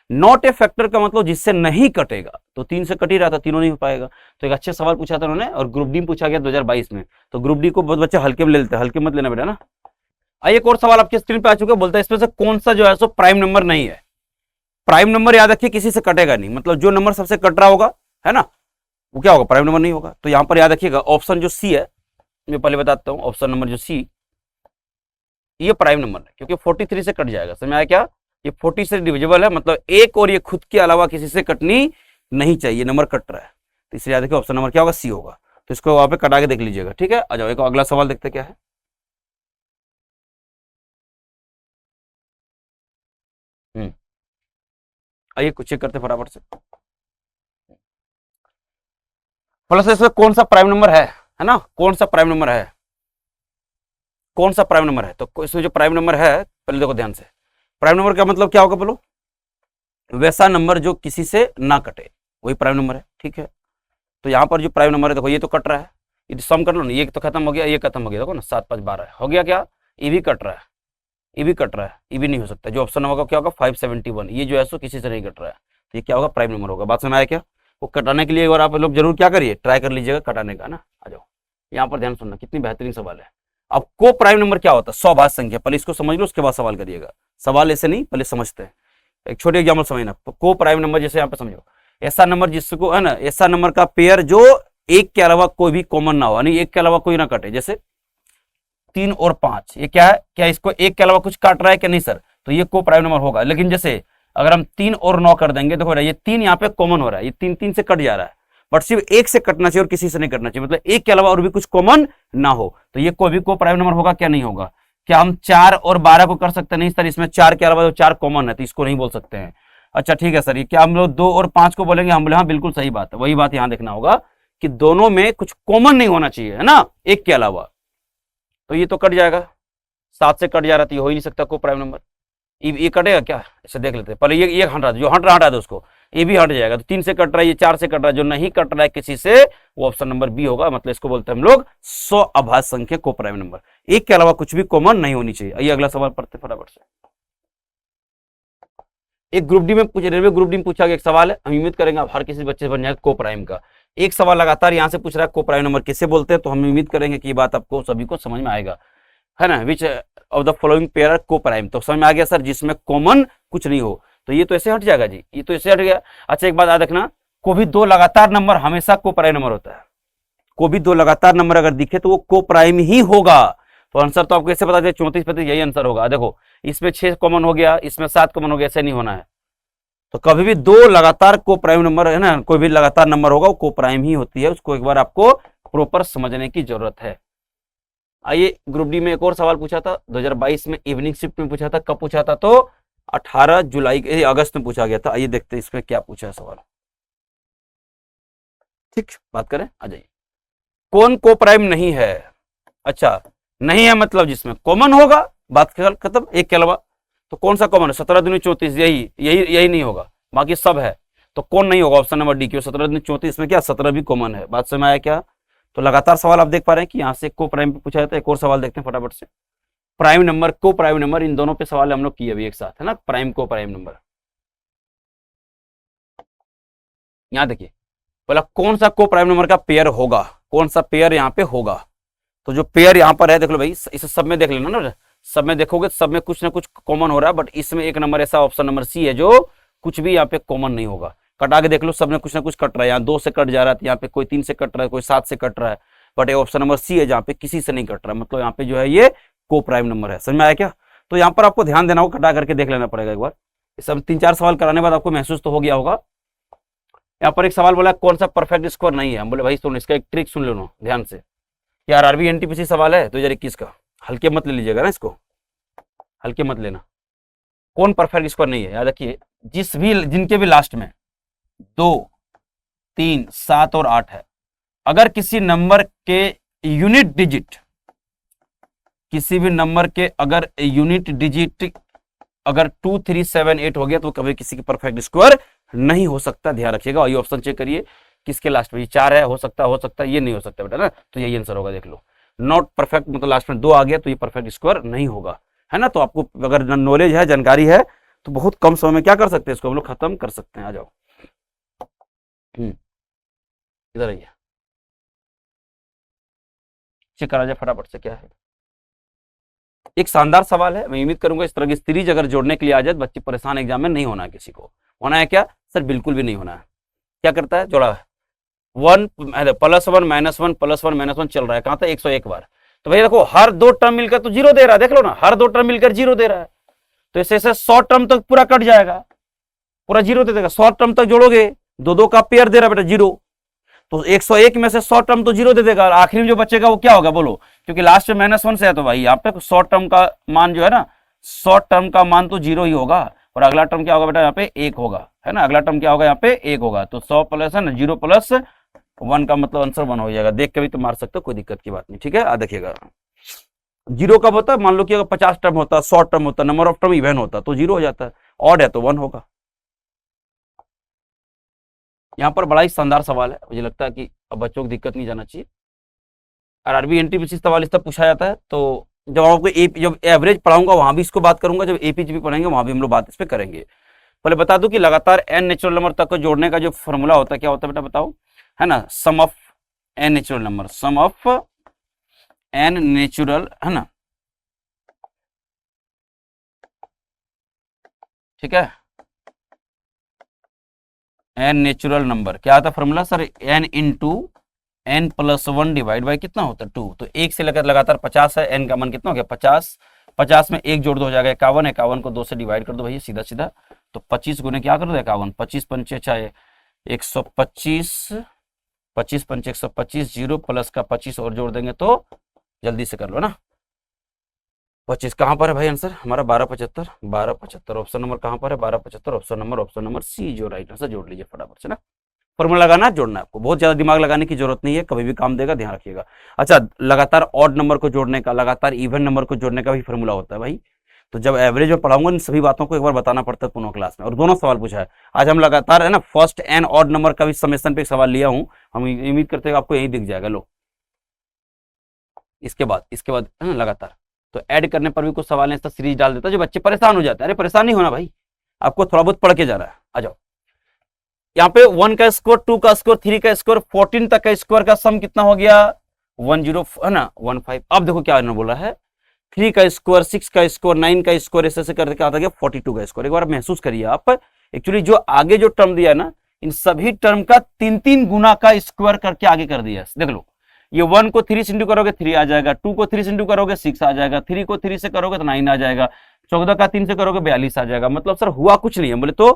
नॉट ए फैक्टर का मतलब जिससे नहीं कटेगा, तो 3 से कट ही रहा था, तीनों नहीं हो पाएगा। तो एक अच्छे सवाल पूछा था उन्होंने और ग्रुप डी में पूछा गया 2022 में, तो ग्रुप डी को बहुत बच्चे हल्के में ले लेते हैं, हल्के मत लेना बेटा ना। आइए एक और सवाल आपके स्क्रीन पे आ चुका है, बोलता है इसमें से कौन सा जो है सो प्राइम नंबर नहीं है। प्राइम नंबर याद रखिए किसी से कटेगा नहीं, मतलब जो नंबर सबसे कट रहा होगा है ना वो क्या होगा प्राइम नंबर नहीं होगा। तो यहां पर याद रखिएगा ऑप्शन जो सी है, मैं पहले बताता हूं, ऑप्शन नंबर जो सी ये प्राइम नंबर है क्योंकि 43 से कट जाएगा, समझ आया क्या, ये 40 से डिविजिबल है, मतलब एक और ये खुद के अलावा किसी से कटनी नहीं चाहिए, नंबर कट रहा है, तो इसलिए याद रखिए ऑप्शन नंबर क्या होगा सी होगा। तो इसको वहां पे कटा के देख लीजिएगा, ठीक है। आ जाओ एक अगला सवाल देखते क्या है। आइए कुछ चेक करते फटाफट से, प्लस इसमें कौन सा प्राइम नंबर है ना, कौन सा प्राइम नंबर है, कौन सा प्राइम नंबर है। तो इसमें जो प्राइम नंबर है पहले देखो ध्यान से, प्राइम नंबर का मतलब क्या होगा बोलो, वैसा नंबर जो किसी से ना कटे वही प्राइम नंबर है, ठीक है। तो यहाँ पर जो प्राइम नंबर है देखो ये तो कट रहा है, ये सम कर लो ना, ये तो खत्म हो गया, ये खत्म हो गया, देखो ना 7 5 12 हो गया क्या, ये भी कट रहा है, ये भी कट रहा है, ये भी नहीं हो सकता, जो ऑप्शन होगा क्या होगा 571, ये जो है सो किसी से नहीं कट रहा है, तो ये क्या होगा प्राइम नंबर होगा। बात समझ आया क्या, वो कटाने के लिए एक बार आप लोग जरूर क्या करिए ट्राई कर लीजिएगा कटाने का ना। आ जाओ यहाँ पर ध्यान सुनना, कितनी बेहतरीन सवाल है। अब को प्राइम नंबर क्या होता है? सौभाज्य संख्या। पहले इसको समझ लो, उसके बाद सवाल करिएगा। सवाल ऐसे नहीं, पहले समझते हैं। एक छोटे एग्जाम्पल समझना। को प्राइम नंबर जैसे यहाँ पे समझो, ऐसा नंबर जिसको है ना, ऐसा नंबर का पेयर जो एक के अलावा कोई भी कॉमन ना हो, यानी एक के अलावा कोई ना कटे। जैसे 3 और 5, ये क्या है? क्या इसको एक के अलावा कुछ काट रहा है कि नहीं सर? तो ये को प्राइम नंबर होगा। लेकिन जैसे अगर हम 3 और 9 कर देंगे, देखो ये 3 यहाँ पे कॉमन हो रहा है, ये 3 3 से कट जा रहा है, बट सिर्फ एक से कटना चाहिए और किसी से नहीं कटना चाहिए, मतलब एक के अलावा और भी कुछ कॉमन ना हो। तो ये कोई भी को प्राइम नंबर होगा क्या? नहीं होगा। क्या हम 4 और 12 को कर सकते? नहीं सर, इसमें 4 के अलावा जो 4 कॉमन है, तो इसको नहीं बोल सकते हैं। अच्छा ठीक है सर, ये क्या हम लोग 2 और 5 को बोलेंगे? हम बोले हाँ बिल्कुल सही बात है। वही बात यहाँ देखना होगा कि दोनों में कुछ कॉमन नहीं होना चाहिए, है ना, एक के अलावा। तो ये तो कट जाएगा, 7 से कट जा रहा, तो ये हो ही नहीं सकता को प्राइम नंबर। ये कटेगा क्या? ऐसे देख लेते हैं पहले। ये हट रहा है, जो हट रहा है उसको, ये भी हट जाएगा। तो 3 से कट रहा है, ये 4 से कट रहा है, जो नहीं कट रहा है किसी से, वो ऑप्शन नंबर बी होगा। मतलब इसको बोलते हैं हम लोग स्वअभाज्य संख्या को प्राइम नंबर, एक के अलावा कुछ भी कॉमन नहीं होनी चाहिए। आइए अगला सवाल पढ़ते फटाफट से। एक ग्रुप डी में रेलवे ग्रुप डी में पूछा गया एक सवाल है, हम उम्मीद करेंगे आप हर किसी बच्चे से बन जाएगा को प्राइम का। एक सवाल लगातार यहाँ से पूछ रहा है को प्राइम नंबर किसे बोलते हैं, तो हम उम्मीद करेंगे कि ये बात आपको सभी को समझ में आएगा, है ना। Which of the following pair are coprime, तो समझ में आ गया सर, जिसमें कॉमन कुछ नहीं हो। तो ये तो ऐसे हट जाएगा जी, ये तो ऐसे हट गया। अच्छा एक बात याद रखना, को भी 2 लगातार नंबर हमेशा को प्राइम नंबर होता है। को भी 2 लगातार नंबर अगर दिखे तो वो को प्राइम ही होगा। तो आंसर तो आपको कैसे बता दें? 34% यही आंसर होगा। देखो इसमें 6 कॉमन हो गया, इसमें 7 कॉमन हो गया, ऐसे नहीं होना है। तो कभी भी 2 लगातार को प्राइम नंबर है ना, कोई भी लगातार नंबर होगा वो को प्राइम ही होती है। उसको एक बार आपको प्रॉपर समझने की जरूरत है। आइए ग्रुप डी में एक और सवाल पूछा था 2022 में, इवनिंग शिफ्ट में पूछा था। कब पूछा था? तो 18 जुलाई अगस्त में पूछा गया था। आइए देखते हैं इसमें क्या पूछा है सवाल। ठीक, बात करें, आ जाइए। कौन को प्राइम नहीं है? अच्छा नहीं है मतलब जिसमें कॉमन होगा, बात खत्म, एक के अलावा। तो कौन सा कॉमन है? 17 दूनी 34, यही नहीं होगा, बाकी सब है। तो कौन नहीं होगा? ऑप्शन नंबर डी क्यों? 17 दूनी 34 में क्या 17 भी कॉमन है। बात समझ आया क्या? तो लगातार सवाल आप देख पा रहे हैं कि यहाँ से को प्राइम पे पूछा जाता है। एक और सवाल देखते हैं फटाफट से। प्राइम नंबर को प्राइम नंबर, इन दोनों पे सवाल हम लोग किए अभी एक साथ, है ना। प्राइम को प्राइम नंबर, यहाँ देखिए बोला कौन सा को प्राइम नंबर का पेयर होगा, कौन सा पेयर यहाँ पे होगा। तो जो पेयर यहाँ पर है देख लो भाई, इसे सब में देख लेना ना, सब में देखोगे सब में कुछ ना कुछ कॉमन हो रहा है, बट इसमें एक नंबर ऐसा ऑप्शन नंबर सी है जो कुछ भी यहाँ पे कॉमन नहीं होगा। कटा के देख लो, सब में कुछ ना कुछ कट रहा है। यहाँ 2 से कट जा रहा है, यहाँ पे कोई 3 से कट रहा है, कोई 7 से कट रहा है, बट ये ऑप्शन नंबर सी है जहाँ पे किसी से नहीं कट रहा है। मतलब यहाँ पे जो है ये को प्राइम नंबर है। समझ में आया क्या? तो यहाँ पर आपको ध्यान देना होगा, कटा करके देख लेना पड़ेगा एक बार। सब 3-4 सवाल कराने बाद आपको महसूस तो हो गया होगा। यहाँ पर एक सवाल बोला कौन सा परफेक्ट स्कोर नहीं है। हम बोले भाई सुन, इसका एक ट्रिक सुन लो ध्यान से। यार आरबी एनटीपीसी सवाल है 2021 का, हल्के मत ले लीजिएगा ना, इसको हल्के मत लेना। कौन परफेक्ट स्कोर नहीं है? याद रखिए, जिनके भी लास्ट में 2, 3, 7 और 8 है, अगर किसी नंबर के यूनिट डिजिट, किसी भी नंबर के अगर यूनिट डिजिट अगर 2, 3, 7, 8 हो गया तो कभी किसी की परफेक्ट स्कोर नहीं हो सकता। ध्यान रखिएगा। ये ऑप्शन चेक करिए किसके लास्ट में 4 है, हो सकता है, ये नहीं हो सकता बेटा ना। तो यही आंसर होगा, देख लो। नॉट परफेक्ट मतलब लास्ट में 2 आ गया तो ये परफेक्ट स्कोर नहीं होगा, है ना। तो आपको अगर नॉलेज है, जानकारी है, तो बहुत कम समय में क्या कर सकते हैं, इसको हम लोग खत्म कर सकते हैं। आ जाओ इधर आइए, चेक करा जाए फटाफट से क्या है। एक शानदार सवाल है, मैं उम्मीद करूंगा इस तरह की सीरीज अगर जोड़ने के लिए आ जाए, बच्चे परेशान एग्जाम में नहीं होना है। किसी को होना है क्या सर? बिल्कुल भी नहीं होना है। क्या करता है? जोड़ा है 1 +1 -1 +1 -1 चल रहा है, कहां था 101 बार। तो भैया देखो हर 2 टर्म मिलकर तो 0 दे रहा है, देख लो ना, हर 2 टर्म मिलकर 0 दे रहा है। तो ऐसे 100 टर्म तक पूरा कट जाएगा, पूरा 0 दे देगा। 100 टर्म तक जोड़ोगे, 2-2 का पेयर दे रहा है बेटा 0, तो 101 में से 100 टर्म तो 0 दे देगा। और आखिरी में जो बचेगा वो क्या होगा बोलो? क्योंकि लास्ट में -1 से है, तो भाई यहाँ पे 100 टर्म का मान जो है ना, 100 टर्म का मान तो 0 ही होगा। और अगला टर्म क्या होगा बेटा? यहाँ पे 1 होगा, है ना। अगला टर्म क्या होगा? यहाँ पे 1 होगा। तो 100 प्लस है ना 0 + 1 का मतलब आंसर 1 हो जाएगा। देख के भी तो मार सकते हो, कोई दिक्कत की बात नहीं, ठीक है। आ देखिएगा 0 कब होता है? मान लो कि अगर 50 टर्म होता, 100 टर्म होता, नंबर ऑफ टर्म इवन होता तो 0 हो जाता है। ऑड है तो 1 होगा। यहाँ पर बड़ा ही शानदार सवाल है, मुझे लगता है कि अब बच्चों को दिक्कत नहीं जाना चाहिए। और आरबी एनटीपीसी सवाल इस तरह पूछा जाता है, तो जब आपको जब एवरेज पढ़ाऊंगा वहां भी इसको बात करूंगा, जब एपीजीपी पढ़ेंगे वहां भी हम लोग बात इस पे करेंगे। पहले बता दूं कि लगातार n नेचुरल नंबर तक को जोड़ने का जो फॉर्मूला होता है क्या होता है बेटा बताओ? है ना, sum of n natural number, sum of N natural, है ना, ठीक है, एन नेचुरल नंबर, क्या आता formula sir, N into N plus one divide by कितना होता है 2, तो एक से लेकर लगातार 50 है, एन का मान कितना हो गया 50, 50 में एक जोड़ दो हो जाएगा 51, 51 को 2 से डिवाइड कर दो भैया सीधा सीधा, तो 25 गुने क्या कर दो 51, 25 पंचे चाहे 125, 25 पंचे 125, जीरो प्लस का 25 और जोड़ देंगे तो जल्दी से कर लो ना, 25 कहाँ पर है भाई आंसर हमारा 1275, 1275 ऑप्शन नंबर कहाँ पर है 1275, ऑप्शन नंबर सी जो राइट आंसर, जोड़ लीजिए फटाफट से ना, फॉर्मूला लगाना जोड़ना है आपको, बहुत ज्यादा दिमाग लगाने की जरूरत नहीं है, कभी भी काम देगा ध्यान रखिएगा। अच्छा, लगातार ऑड नंबर को जोड़ने का, लगातार इवन नंबर को जोड़ने का भी फॉर्मूला होता है भाई, तो जब एवरेज में पढ़ाऊंगा इन सभी बातों को एक बार बताना पड़ता है पूर्ण क्लास में, और दोनों सवाल पूछा है आज हम लगातार, है ना, फर्स्ट एंड ऑड नंबर का भी समेशन पे एक सवाल लिया हूं, हम उम्मीद करते हैं आपको यही दिख जाएगा। लो इसके बाद है ना लगातार, तो ऐड करने पर भी कुछ सवाल ऐसा सीरीज डाल देता है जो बच्चे परेशान हो जाते हैं, अरे परेशान नहीं होना भाई, आपको थोड़ा बहुत पढ़ के जा रहा है। आ जाओ, यहाँ पे 1 का स्कोर, 2 का स्कोर, 3 का स्कोर, 14 तक का स्कोर का सम कितना हो गया 10, है ना 15। अब देखो क्या बोला है, 3 का स्कोर, 6 का स्कोर, 9 का स्कोर, ऐसे करके आता गया 42 का स्कोर। एक बार महसूस करिए आप, एक्चुअली जो आगे जो टर्म दिया है ना, इन सभी टर्म का 3-3 गुना का स्क्वायर करके आगे कर दिया। देख लो, ये 1 को 3 से इंटू करोगे 3 आ जाएगा, 2 को 3 से इंटू करोगे 6 आ जाएगा, 3 को 3 से करोगे तो 9 आ जाएगा, 14 का 3 से करोगे 42 आ जाएगा। मतलब सर हुआ कुछ नहीं है, बोले तो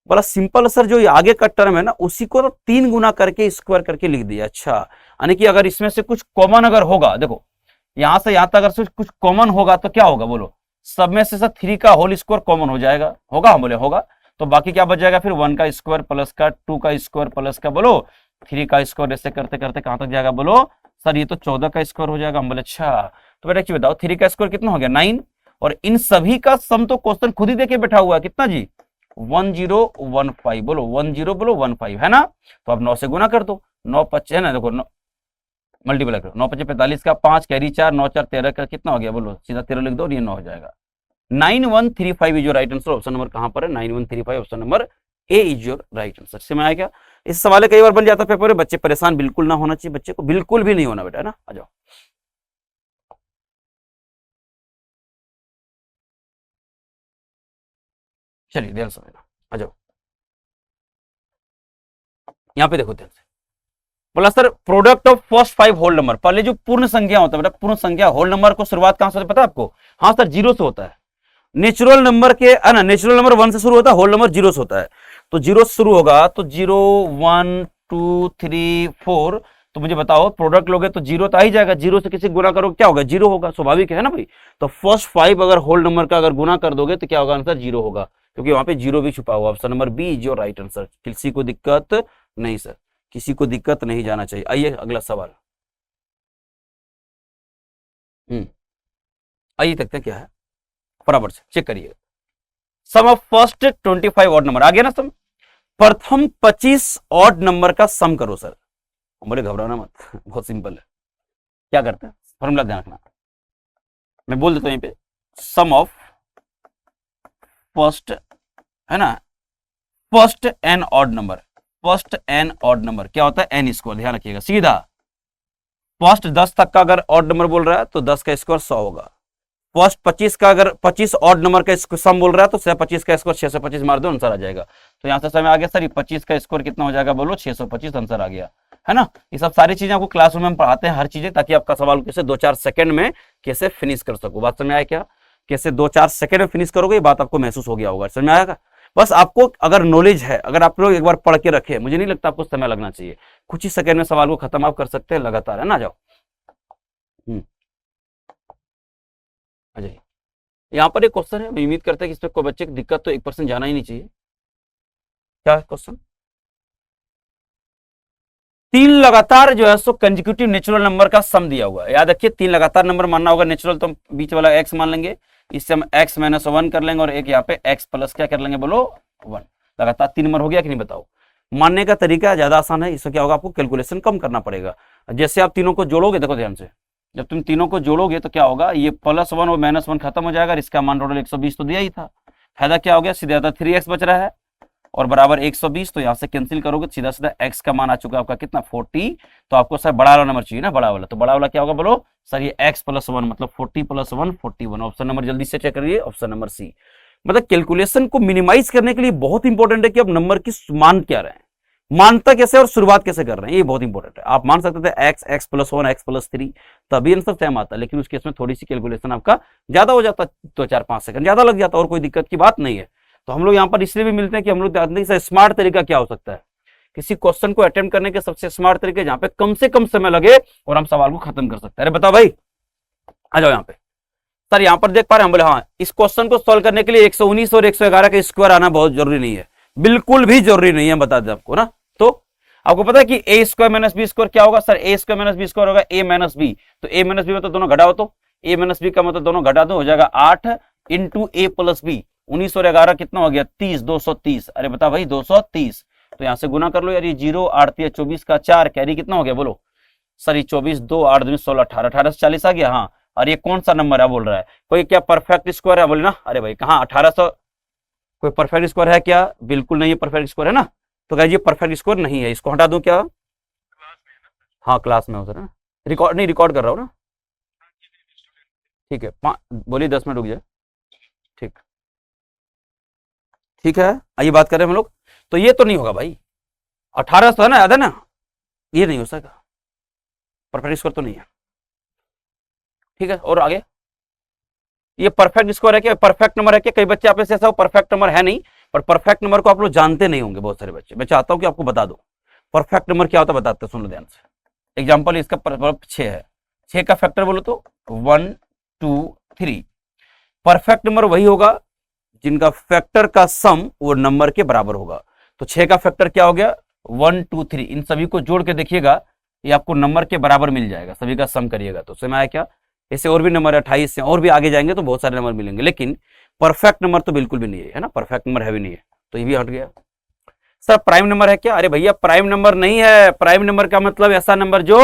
बड़ा सिंपल सर, जो आगे का टर्म है ना उसी को 3 गुना करके स्क्वायर करके लिख दिया। अच्छा, यानी कि अगर इसमें से कुछ कॉमन अगर होगा, देखो यहां से यहां तक अगर कुछ कॉमन होगा तो क्या होगा बोलो, सब में से सर 3 का होल स्क्वायर कॉमन हो जाएगा, होगा, हम बोले होगा, तो बाकी क्या बच जाएगा फिर 1 का स्क्वायर प्लस का, 2 का स्क्वायर प्लस का, बोलो 3 का स्क्वायर, ऐसे करते करते कहां तक जाएगा बोलो सर, ये तो 14 का स्क्वायर हो जाएगा। हम बोले अच्छा, तो बेटा एक बताओ 3 का स्क्वायर कितना हो गया 9, और इन सभी का सम तो क्वेश्चन खुद ही देके बैठा हुआ है, कितना जी 1015, बोलो 10 बोलो 15, है ना, तो अब 9 से गुना कर दो, 9 5 है ना, देखो मल्टीप्लाई करो, 9 5 45 का 5 कैरी 4, 9 4 13 का कितना हो गया बोलो, सीधा 13 लिख दो और ये 9 हो जाएगा। 9135 is your right answer, option number कहां पर है 9135, option number A is your right answer. समझ आया क्या? इस सवाल कई बार बन जाता है पेपर में, बच्चे परेशान बिल्कुल ना होना चाहिए, बच्चे को बिल्कुल भी नहीं होना बेटा, है ना। आ जाओ, चलिए ध्यान से, आ जाओ, यहाँ पे देखो ध्यान से, बोला sir product of first 5 whole number, पहले जो पूर्ण संख्या होता है बेटा, पूर्ण संख्या होल नंबर को शुरुआत कहां से पता है आपको? हाँ सर, 0 से होता है। नेचुरल नंबर के, है ना, नेचुरल नंबर 1 से शुरू होता है, होल नंबर 0 से होता है, तो 0 से शुरू होगा तो 0 1 2 3 4, तो मुझे बताओ प्रोडक्ट लोगे तो 0 तो आ ही जाएगा, 0 से किसी गुना करोगे क्या होगा 0 होगा, स्वाभाविक है ना भाई। तो फर्स्ट 5 अगर होल नंबर का अगर गुना कर दोगे तो क्या होगा आंसर 0 होगा, क्योंकि वहां पे 0 भी छुपा हुआ। Option number B is your right answer. किसी को दिक्कत नहीं सर, किसी को दिक्कत नहीं जाना चाहिए। आइए अगला सवाल, आइए देखते हैं क्या है, बराबर से चेक करिए। सम ऑफ फर्स्ट 25 ऑड नंबर आ गया ना सम, प्रथम 25 ऑड नंबर का सम करो सर। बोले घबराना मत, बहुत सिंपल है। क्या करते हैं, फॉर्मूला ध्यान रखना, मैं बोल देता हूं यहीं पे, सम ऑफ फर्स्ट, है ना, first n odd number, first n odd number क्या होता है एन स्क्वायर, ध्यान रखिएगा सीधा। फर्स्ट 10 तक का अगर ऑड नंबर बोल रहा है तो 10 का स्क्वायर 100 होगा। फर्स्ट 25 का अगर 25 ऑड नंबर का सम बोल रहा है तो 25 का स्कोर 625 मार दो, आंसर आ जाएगा। तो यहां से समय आ गया सर, 25 का स्कोर कितना हो जाएगा बोलो 625, आंसर आ गया, है ना। ये सब सारी चीजें आपको क्लासरूम में पढ़ाते हैं, हर चीजें, ताकि आपका सवाल कैसे 2-4 सेकंड में कैसे फिनिश कर सको। बात समझ में आया क्या? कैसे 2-4 सेकंड में फिनिश करोगे, ये बात आपको महसूस हो गया होगा, समझ में आएगा। बस आपको अगर नॉलेज है, अगर आप लोग एक बार पढ़ के रखे, मुझे नहीं लगता आपको समय लगना चाहिए, कुछ ही सेकंड में सवाल को खत्म आप कर सकते हैं लगातार, है ना। जाओ, आ जाइए, यहाँ पर एक क्वेश्चन है, मैं उम्मीद करता है कि इसमें कोई बच्चे की दिक्कत तो 1% जाना ही नहीं चाहिए। क्या है क्वेश्चन? 3 लगातार जो है सो कंजिक्यूटिव नेचुरल नंबर का सम दिया हुआ है। याद रखिए 3 लगातार नंबर मानना होगा नेचुरल, तो हम बीच वाला x मान लेंगे, इससे हम x - 1 कर लेंगे, और एक यहाँ पे x प्लस क्या कर लेंगे बोलो 1। लगातार 3 नंबर हो गया कि नहीं बताओ। मानने का तरीका ज्यादा आसान है, इससे क्या होगा आपको कैलकुलेशन कम करना पड़ेगा। जैसे आप तीनों को जोड़ोगे, देखो ध्यान से, जब तुम तीनों को जोड़ोगे तो क्या होगा, ये +1 और -1 खत्म हो जाएगा, इसका मान टोटल 120 तो दिया ही था। फायदा क्या हो गया, सीधा 3x बच रहा है और बराबर 120, तो यहाँ से कैंसिल करोगे सीधा सीधा x का मान आ चुका है आपका कितना 40। तो आपको सर बड़ा वाला नंबर चाहिए ना, बड़ा वाला, तो बड़ा वाला क्या होगा बोलो सर ये x प्लस 1 मतलब 40 प्लस 1 41। ऑप्शन नंबर जल्दी से चेक करिए, ऑप्शन नंबर सी। मतलब कैलकुलेशन को मिनिमाइज करने के लिए बहुत इंपॉर्टेंट है कि आप नंबर की मान क्या रहे हैं, मानता कैसे और शुरुआत कैसे कर रहे हैं, ये बहुत इंपॉर्टेंट है। आप मान सकते थे x प्लस 1 x प्लस 3 तभी आंसर सेम आता, लेकिन उस केस में थोड़ी सी कैलकुलेशन आपका ज्यादा हो जाता, तो 4-5 सेकंड ज्यादा लग जाता, और कोई दिक्कत की बात नहीं है। तो हम लोग यहाँ पर इसलिए भी मिलते हैं कि हम लोग जानते हैं स्मार्ट तरीका क्या हो सकता है, किसी क्वेश्चन को अटेम्प्ट करने के सबसे स्मार्ट तरीके जहां पे कम से कम समय लगे और हम सवाल को खत्म कर सकते हैं। अरे बताओ भाई, आ जाओ यहाँ पे। सर यहाँ पर देख पा रहे हैं हम बोले हाँ, इस क्वेश्चन को सॉल्व करने के लिए 119 और 111 का स्क्वायर आना बहुत जरूरी नहीं है, बिल्कुल भी जरूरी नहीं है, बता दें आपको ना। तो आपको पता है कि ए स्क्वायर माइनस बी स्क्वायर क्या होगा, सर ए स्क्वायर माइनस बी स्क्वायर होगा ए माइनस बी, तो ए माइनस बी मतलब दोनों घटाओ, तो ए माइनस बी का मतलब दोनों घटा दो, हो जाएगा 8 इंटू ए प्लस बी। 19 और 11 कितना हो गया 30, 230। अरे बता भाई 230, तो यहां से गुना कर लो यार, ये 0 8 24 का 4 कैरी कितना हो गया बोलो, सर ये 24 2 8 2 16 18 18 से 40 आ गया। हाँ, और ये कौन सा नंबर है बोल रहा है कोई, क्या परफेक्ट स्क्वायर है बोले ना। अरे भाई कहाँ 1800 कोई परफेक्ट स्क्वायर है क्या, बिल्कुल नहीं है परफेक्ट स्क्वायर है ना, तो कहिए परफेक्ट स्क्वायर नहीं है, इसको हटा दूं क्या। हाँ क्लास में हो सर, रिकॉर्ड नहीं, रिकॉर्ड कर रहा हूँ ना, ठीक है। बोलिए 10 मिनट रुक जाए, ठीक ठीक है, आइए बात करें हम लोग। तो ये तो नहीं होगा भाई, 1800 है ना, याद है ना, ये नहीं हो सकेगा, परफेक्ट स्क्वायर तो नहीं है, ठीक है। और आगे ये परफेक्ट स्क्वायर है क्या, परफेक्ट नंबर है क्या, कई बच्चे आप में से ऐसा हो परफेक्ट नंबर है नहीं, पर परफेक्ट नंबर को आप लोग जानते नहीं होंगे बहुत सारे बच्चे, मैं चाहता हूं कि आपको बता दो परफेक्ट नंबर क्या होता है, बताते सुन लो ध्यान से। एग्जांपल इसका 6 है, 6 का फैक्टर बोलो तो 1 2 3। परफेक्ट नंबर वही होगा जिनका फैक्टर का सम वो नंबर के बराबर होगा। तो 6 का फैक्टर क्या हो गया 1 2 3, इन सभी को जोड़ के देखिएगा ये आपको नंबर के बराबर मिल जाएगा, सभी का सम करिएगा तो समय आया क्या। ऐसे और भी नंबर 28 से और भी आगे जाएंगे तो बहुत सारे नंबर मिलेंगे, लेकिन परफेक्ट नंबर तो बिल्कुल भी नहीं है ना, परफेक्ट नंबर है भी नहीं है, तो ये भी हट गया। सर प्राइम नंबर है क्या, अरे भैया प्राइम नंबर नहीं है, प्राइम नंबर का मतलब ऐसा नंबर जो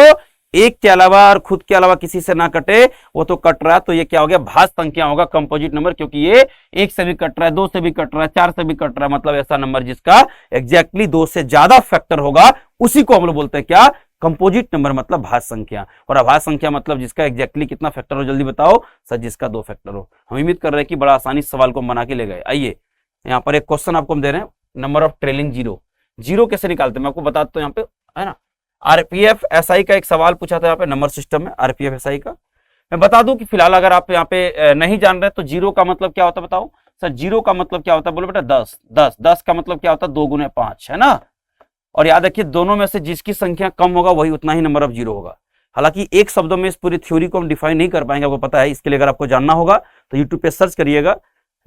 एक के अलावा और खुद के अलावा किसी से ना कटे, वो तो कट रहा है, तो ये क्या हो गया भाज्य संख्या होगा, कंपोजिट नंबर, क्योंकि ये 1 से भी कट रहा है, 2 से भी कट रहा है, 4 से भी कट रहा है, मतलब ऐसा नंबर जिसका एग्जैक्टली 2 से ज्यादा फैक्टर होगा उसी को हम लोग बोलते हैं क्या, कंपोजिट नंबर, मतलब भाज्य संख्या। और अभाज्य संख्या मतलब जिसका एग्जैक्टली कितना फैक्टर हो, जल्दी बताओ सर, जिसका 2 फैक्टर हो। हम उम्मीद कर रहे हैं कि बड़ा आसानी से सवाल को बना के ले गए। आइए यहाँ पर एक क्वेश्चन आपको हम दे रहे हैं, number of trailing zero, zero कैसे निकालते हैं मैं आपको बताता हूँ यहाँ पे, है ना। आरपीएफ एसआई का एक सवाल पूछा था यहाँ पे नंबर सिस्टम में, आरपीएफ एसआई का मैं बता दूं कि फिलहाल अगर आप यहाँ पे नहीं जान रहे तो जीरो का मतलब क्या होता है बताओ सर, जीरो का मतलब क्या होता है बोलो बेटा 10 10 10 का मतलब क्या होता है 2 गुने 5, है ना। और याद रखिए दोनों में से जिसकी संख्या कम होगा वही उतना ही नंबर ऑफ जीरो होगा। हालांकि एक शब्दों में इस पूरी थ्योरी को हम डिफाइन नहीं कर पाएंगे, आपको पता है, इसके लिए अगर आपको जानना होगा तो यूट्यूब पे सर्च करिएगा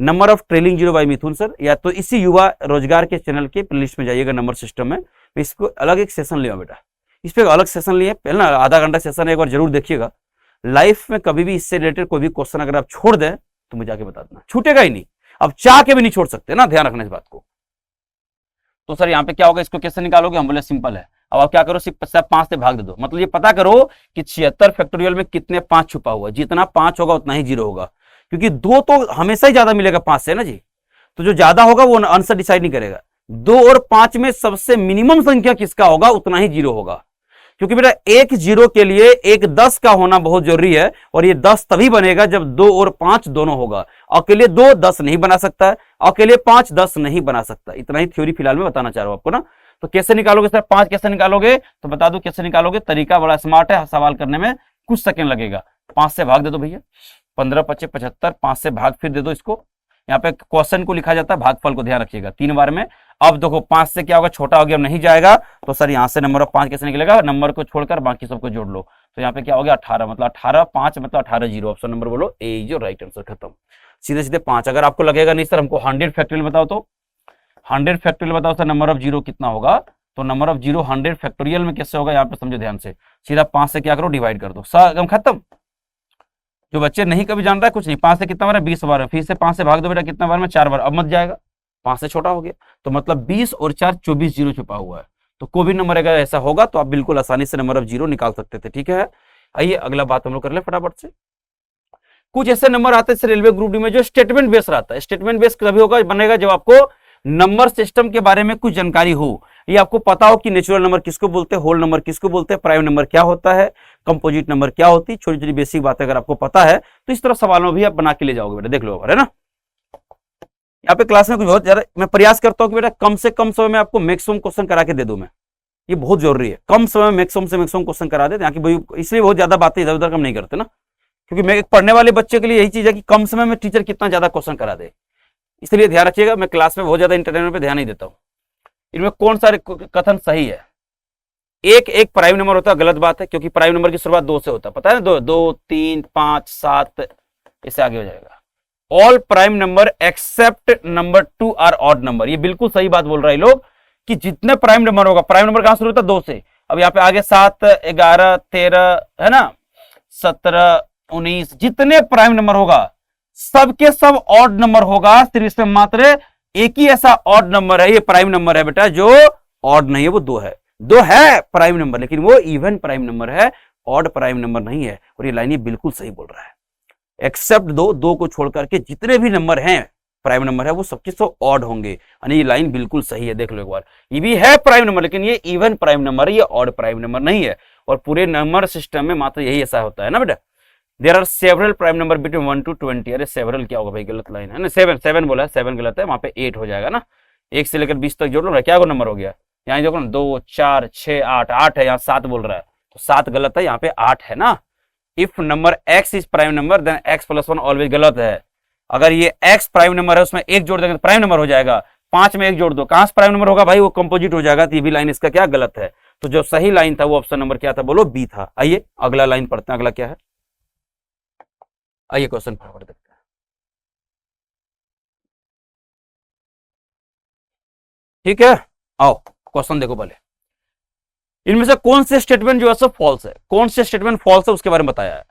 number of trailing zero by Mithun sir, या तो इसी युवा रोजगार के चैनल के प्लेलिस्ट में जाइएगा नंबर सिस्टम में, इसको अलग एक सेशन लिया बेटा, इस पर अलग सेशन लिए पहले ना, आधा घंटा सेशन है, एक बार जरूर देखिएगा। लाइफ में कभी भी इससे रिलेटेड कोई भी क्वेश्चन अगर आप छोड़ दें तो मुझे आके बता देना, छूटेगा ही नहीं, अब चाह के भी नहीं छोड़ सकते ना, ध्यान रखना इस बात को। तो सर यहाँ पे क्या होगा, इसको कैसे निकालोगे, हम बोले सिंपल है, अब आप क्या करो सिर्फ 5 से भाग दे दो, मतलब ये पता करो कि 76 फैक्टोरियल में कितने 5 छुपा हुआ, जितना 5 होगा उतना ही जीरो होगा, क्योंकि 2 तो हमेशा ही ज्यादा मिलेगा 5 से ना जी, तो जो ज्यादा होगा वो आंसर डिसाइड नहीं करेगा। 2 और 5 में सबसे मिनिमम संख्या किसका होगा उतना ही जीरो होगा, क्योंकि बेटा एक जीरो के लिए एक 10 का होना बहुत जरूरी है, और ये 10 तभी बनेगा जब 2 और 5 दोनों होगा, अकेले 2 10 नहीं बना सकता है, अकेले 5 10 नहीं बना सकता। इतना ही थ्योरी फिलहाल में बताना चाह रहा हूं आपको ना। तो कैसे निकालोगे सर 5 कैसे निकालोगे, तो बता दो कैसे निकालोगे, तरीका बड़ा स्मार्ट है, सवाल करने में कुछ सेकंड लगेगा। 5 से भाग दे दो भैया, 15 25 75, 5 से भाग फिर दे दो इसको, यहाँ पे क्वेश्चन को लिखा जाता है भागफल को, ध्यान रखिएगा 3 बार में। अब देखो 5 से क्या होगा, छोटा हो गया नहीं जाएगा, तो सर यहाँ से नंबर ऑफ 5 कैसे निकलेगा, नंबर को छोड़कर बाकी सबको जोड़ लो, तो यहाँ पे क्या हो गया 18, मतलब 18 5 मतलब 18 जीरो, ऑप्शन नंबर बोलो ए जो राइट आंसर, खत्म। सीधे सीधे 5। अगर आपको लगेगा नहीं सर हमको 100 फैक्टोरियल बताओ, तो 100 फैक्टोरियल बताओ सर नंबर ऑफ जीरो कितना होगा, तो नंबर ऑफ जीरो 100 फैक्टोरियल में कैसे होगा, यहाँ पे समझो ध्यान से, सीधा 5 से क्या करो डिवाइड कर दो, एकदम खत्म। जो बच्चे नहीं कभी जान रहा है कुछ नहीं, 5 से कितना बार है 20 बार है, फिर से 5 से भाग दो बेटा कितना बार में 4 बार, अब मत जाएगा 5 से छोटा हो गया, तो मतलब 20 और 4 24 जीरो छुपा हुआ है। तो कोई भी नंबर अगर ऐसा होगा तो आप बिल्कुल आसानी से नंबर ऑफ जीरो निकाल सकते थे, ठीक है। आइए अगला बात हम लोग कर ले फटाफट से। कुछ ऐसे नंबर आते हैं रेलवे ग्रुप डी में जो स्टेटमेंट बेस रहता है, स्टेटमेंट बेस कभी होगा बनेगा जब आपको नंबर सिस्टम के बारे में कुछ जानकारी हो, ये आपको पता हो कि नेचुरल नंबर किसको बोलते हैं, होल नंबर किसको बोलते हैं, प्राइम नंबर क्या होता है, कंपोजिट नंबर क्या होती है, छोटी छोटी बेसिक बातें अगर आपको पता है तो इस तरह सवालों भी आप बना के ले जाओगे बेटा, देख लो है ना। यहाँ पे क्लास में कुछ बहुत ज्यादा मैं प्रयास करता हूँ कि बेटा कम से कम समय में आपको मैक्सिमम क्वेश्चन करा के दे दूं मैं, ये बहुत जरूरी है, कम समय में मैक्सिमम से मैक्सिमम क्वेश्चन करा दे, यहाँ की इसलिए बहुत ज्यादा बातें इधर उधर कम नहीं करते ना, क्योंकि मैं एक पढ़ने वाले बच्चे के लिए यही चीज है कि कम समय में टीचर कितना ज्यादा क्वेश्चन करा दे, इसलिए ध्यान रखिएगा। मैं क्लास में बहुत ज्यादा इंटरटेनमेंट पे ध्यान नहीं देता हूँ। इनमें कौन सारे कथन सही है, एक एक प्राइम नंबर होता है, गलत बात है, क्योंकि प्राइम नंबर की शुरुआत 2 से होता है, पता है ना, 2 3 5 7 इससे आगे हो जाएगा। All prime number except number 2 are odd number, ये बिल्कुल सही बात बोल रहे हैं लोग कि जितने प्राइम नंबर होगा, प्राइम नंबर कहां शुरू होता है 2 से, अब यहाँ पे आगे 7 11 13 है ना 17 19 जितने प्राइम नंबर होगा सबके सब ऑड नंबर होगा, सिर्फ इसमें मात्र एक ही ऐसा ऑड नंबर है, ये प्राइम नंबर है बेटा जो ऑड नहीं है, वो 2 है, 2 है प्राइम नंबर लेकिन वो इवन प्राइम नंबर है, ऑड प्राइम नंबर नहीं है। और ये लाइन ये बिल्कुल सही बोल रहा है, एक्सेप्ट 2 को छोड़ करके जितने भी नंबर हैं प्राइम नंबर है वो सबके सब ऑड होंगे, यानी ये लाइन बिल्कुल सही है, देख लो एक बार, ये भी है प्राइम नंबर लेकिन ये इवन प्राइम नंबर है, ये ऑड प्राइम नंबर नहीं है। और पूरे नंबर सिस्टम में मात्र यही ऐसा होता है ना बेटा, there are several prime number between 1 to 20, अरे सेवरल क्या होगा भाई, गलत लाइन है ना, 7 बोला है, 7 गलत है, वहां पे 8 हो जाएगा ना, 1 से लेकर 20 तक जोड़ लो, क्या नंबर हो गया, यहाँ देखो ना 2 4 6 8 है, यहाँ 7 बोल रहा है तो 7 गलत है, यहाँ पे 8 है ना। If number x is prime number then x + 1 always गलत है, अगर ये x प्राइम नंबर है उसमें 1 जोड़ देंगे तो प्राइम नंबर हो जाएगा, 5 में 1 जोड़ दो कहां से प्राइम नंबर होगा भाई, वो कंपोजिट हो जाएगा, तो ये भी लाइन इसका क्या गलत है। तो जो सही लाइन था वो ऑप्शन नंबर क्या था, बोलो बी था। आइए अगला लाइन पढ़ते हैं, अगला क्या है, आइए क्वेश्चन फॉरवर्ड देखते हैं। ठीक है, आओ क्वेश्चन देखो पहले, इनमें से कौन से स्टेटमेंट जो है सब फॉल्स है, कौन से स्टेटमेंट फॉल्स है उसके बारे में बताया है।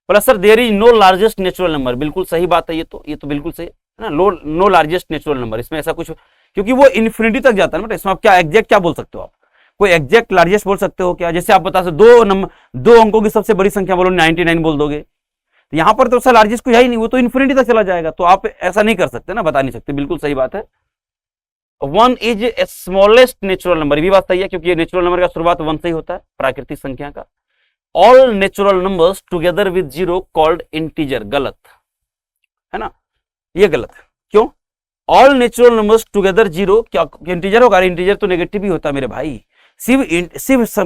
बोला sir there is no largest natural number, बिल्कुल सही बात है, ये तो बिल्कुल सही है ना, नो लार्जेस्ट नेचुरल नंबर, इसमें ऐसा कुछ, क्योंकि वो इन्फिनिटी तक जाता है ना, इसमें आप क्या एग्जैक्ट क्या बोल सकते हो, आप कोई एग्जैक्ट लार्जेस्ट बोल सकते हो क्या, जैसे आप बता सकते 2 अंकों की सबसे बड़ी संख्या बोलो 99 बोल दोगे, तो यहां पर तो उसका लार्जेस्ट कोई है ही नहीं, वो तो इन्फिनिटी तक चला जाएगा, तो आप ऐसा नहीं कर सकते ना, बता नहीं सकते, बिल्कुल सही बात है। 1 is a smallest natural number, भी बात सही है, क्योंकि नेचुरल नंबर का शुरुआत 1 से ही होता है, प्राकृतिक संख्या का। All natural numbers together with 0 called integer, गलत है ना, ये गलत है, क्यों, ऑल नेचुरल नंबर्स टुगेदर 0 क्या इंटीजर होगा, इंटीजर तो नेगेटिव ही होता है मेरे भाई, सिर्फ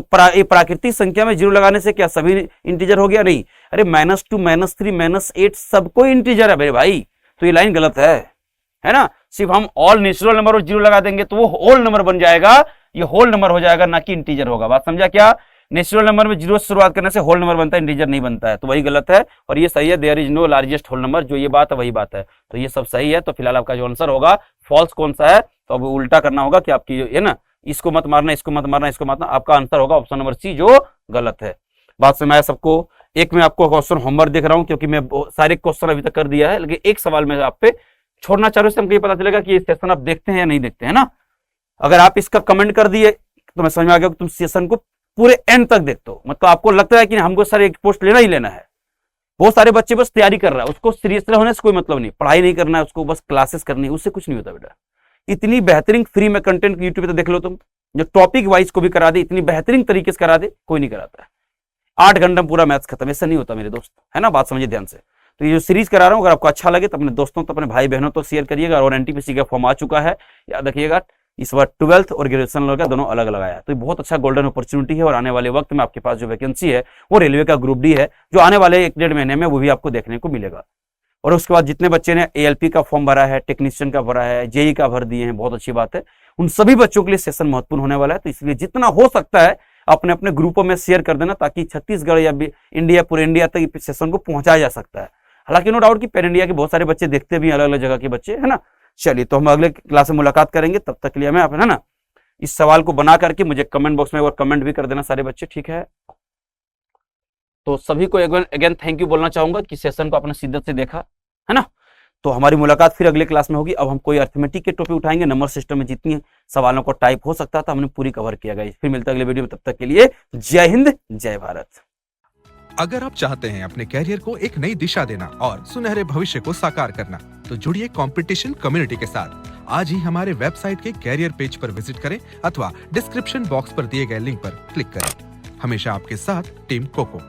प्राकृतिक संख्या में 0 लगाने से क्या सभी इंटीजर हो गया, नहीं, अरे -2 -3 -8 सबको इंटीजर है मेरे भाई, तो ये लाइन गलत है ना, सिर्फ हम ऑल नेचुरल नंबर और 0 लगा देंगे तो वो होल नंबर बन जाएगा, ये होल नंबर हो जाएगा ना कि इंटीजर होगा, बात समझा क्या, नेचुरल नंबर में 0 से शुरुआत करने से होल नंबर बनता है, इंटीजर नहीं बनता है, तो वही गलत है, और ये सही है, there is no largest whole number, जो ये बात है वही बात है, तो ये सब सही है। तो फिलहाल आपका जो आंसर होगा फॉल्स कौन सा है, तो अब उल्टा करना होगा कि आपकी है ना, इसको मत मारना, इसको मत मारना, इसको मत, आपका आंसर होगा ऑप्शन नंबर सी जो गलत है। बात से मैं सबको एक में आपको क्वेश्चन होमवर्क देख रहा हूं, क्योंकि मैं सारे क्वेश्चन अभी तक कर दिया है, लेकिन एक सवाल में आप पे छोड़ना चाह रहे हो, हमको ये पता चलेगा कि ये सेशन आप देखते हैं या नहीं देखते हैं ना। अगर आप इसका कमेंट कर दिए तो मैं समझ में आ गया कि तुम सेशन को पूरे एंड तक देखते हो, मतलब आपको लगता है कि हमको सर एक पोस्ट लेना ही लेना है। बहुत सारे बच्चे बस तैयारी कर रहा है, उसको सीरियस होने से कोई मतलब नहीं, पढ़ाई नहीं करना है उसको, बस क्लासेस करनी है, उससे कुछ नहीं होता बेटा। इतनी बेहतरीन फ्री में कंटेंट यूट्यूब पे देख लो तुम, जो टॉपिक वाइज को भी करा दे, इतनी बेहतरीन तरीके से करा दे, कोई नहीं कराता है। 8 घंटे में पूरा मैथ्स खत्म, ऐसा नहीं होता मेरे दोस्त, है ना, बात समझिए ध्यान से। तो ये जो सीरीज करा रहा हूं, अगर आपको अच्छा लगे तो अपने दोस्तों तो अपने भाई बहनों तो शेयर करिएगा। और एनटीपीसी का फॉर्म आ चुका है, याद रखिएगा, इस बार 12th और ग्रेजुएशन लोग दोनों अलग लगाया, तो बहुत अच्छा गोल्डन अपॉर्चुनिटी है। और आने वाले वक्त में आपके पास जो वैकेंसी है वो रेलवे का ग्रुप डी है, जो आने वाले 1-1.5 महीने में वो भी आपको देखने को मिलेगा। और उसके बाद जितने बच्चे ने एएलपी का फॉर्म भरा है, टेक्नीशियन का भरा है, जेई का भर दिए हैं, बहुत अच्छी बात है, उन सभी बच्चों के लिए सेशन महत्वपूर्ण होने वाला है। तो इसलिए जितना हो सकता है अपने अपने ग्रुपों में शेयर कर देना, ताकि छत्तीसगढ़ या इंडिया, पूरे इंडिया तक इस सेशन को पहुंचाया जा सकता है। हालांकि नो डाउट कि पैन इंडिया के बहुत सारे बच्चे देखते भी, अलग अलग जगह के बच्चे, है ना। चलिए, तो हम अगले क्लास में मुलाकात करेंगे, तब तक के लिए मैं है ना इस सवाल को बना करके मुझे कमेंट बॉक्स में एक बार कमेंट भी कर देना सारे बच्चे, ठीक है। तो सभी को अगेन थैंक यू बोलना चाहूंगा कि सेशन को आपने शिद्दत से देखा, है ना। तो हमारी मुलाकात फिर अगले क्लास में होगी। अब हम कोई अर्थमेटिक के टॉपिक उठाएंगे, नंबर सिस्टम में जितनी सवालों को टाइप हो सकता था हमने पूरी कवर किया गया। फिर मिलता है अगले वीडियो में, तब तक के लिए जय हिंद, जय भारत। अगर आप चाहते हैं अपने कैरियर को एक नई दिशा देना और सुनहरे भविष्य को साकार करना, तो जुड़िए कंपटीशन कम्युनिटी के साथ। आज ही हमारे वेबसाइट के कैरियर पेज पर विजिट करें अथवा डिस्क्रिप्शन बॉक्स पर दिए गए लिंक पर क्लिक करें। हमेशा आपके साथ टीम कोको।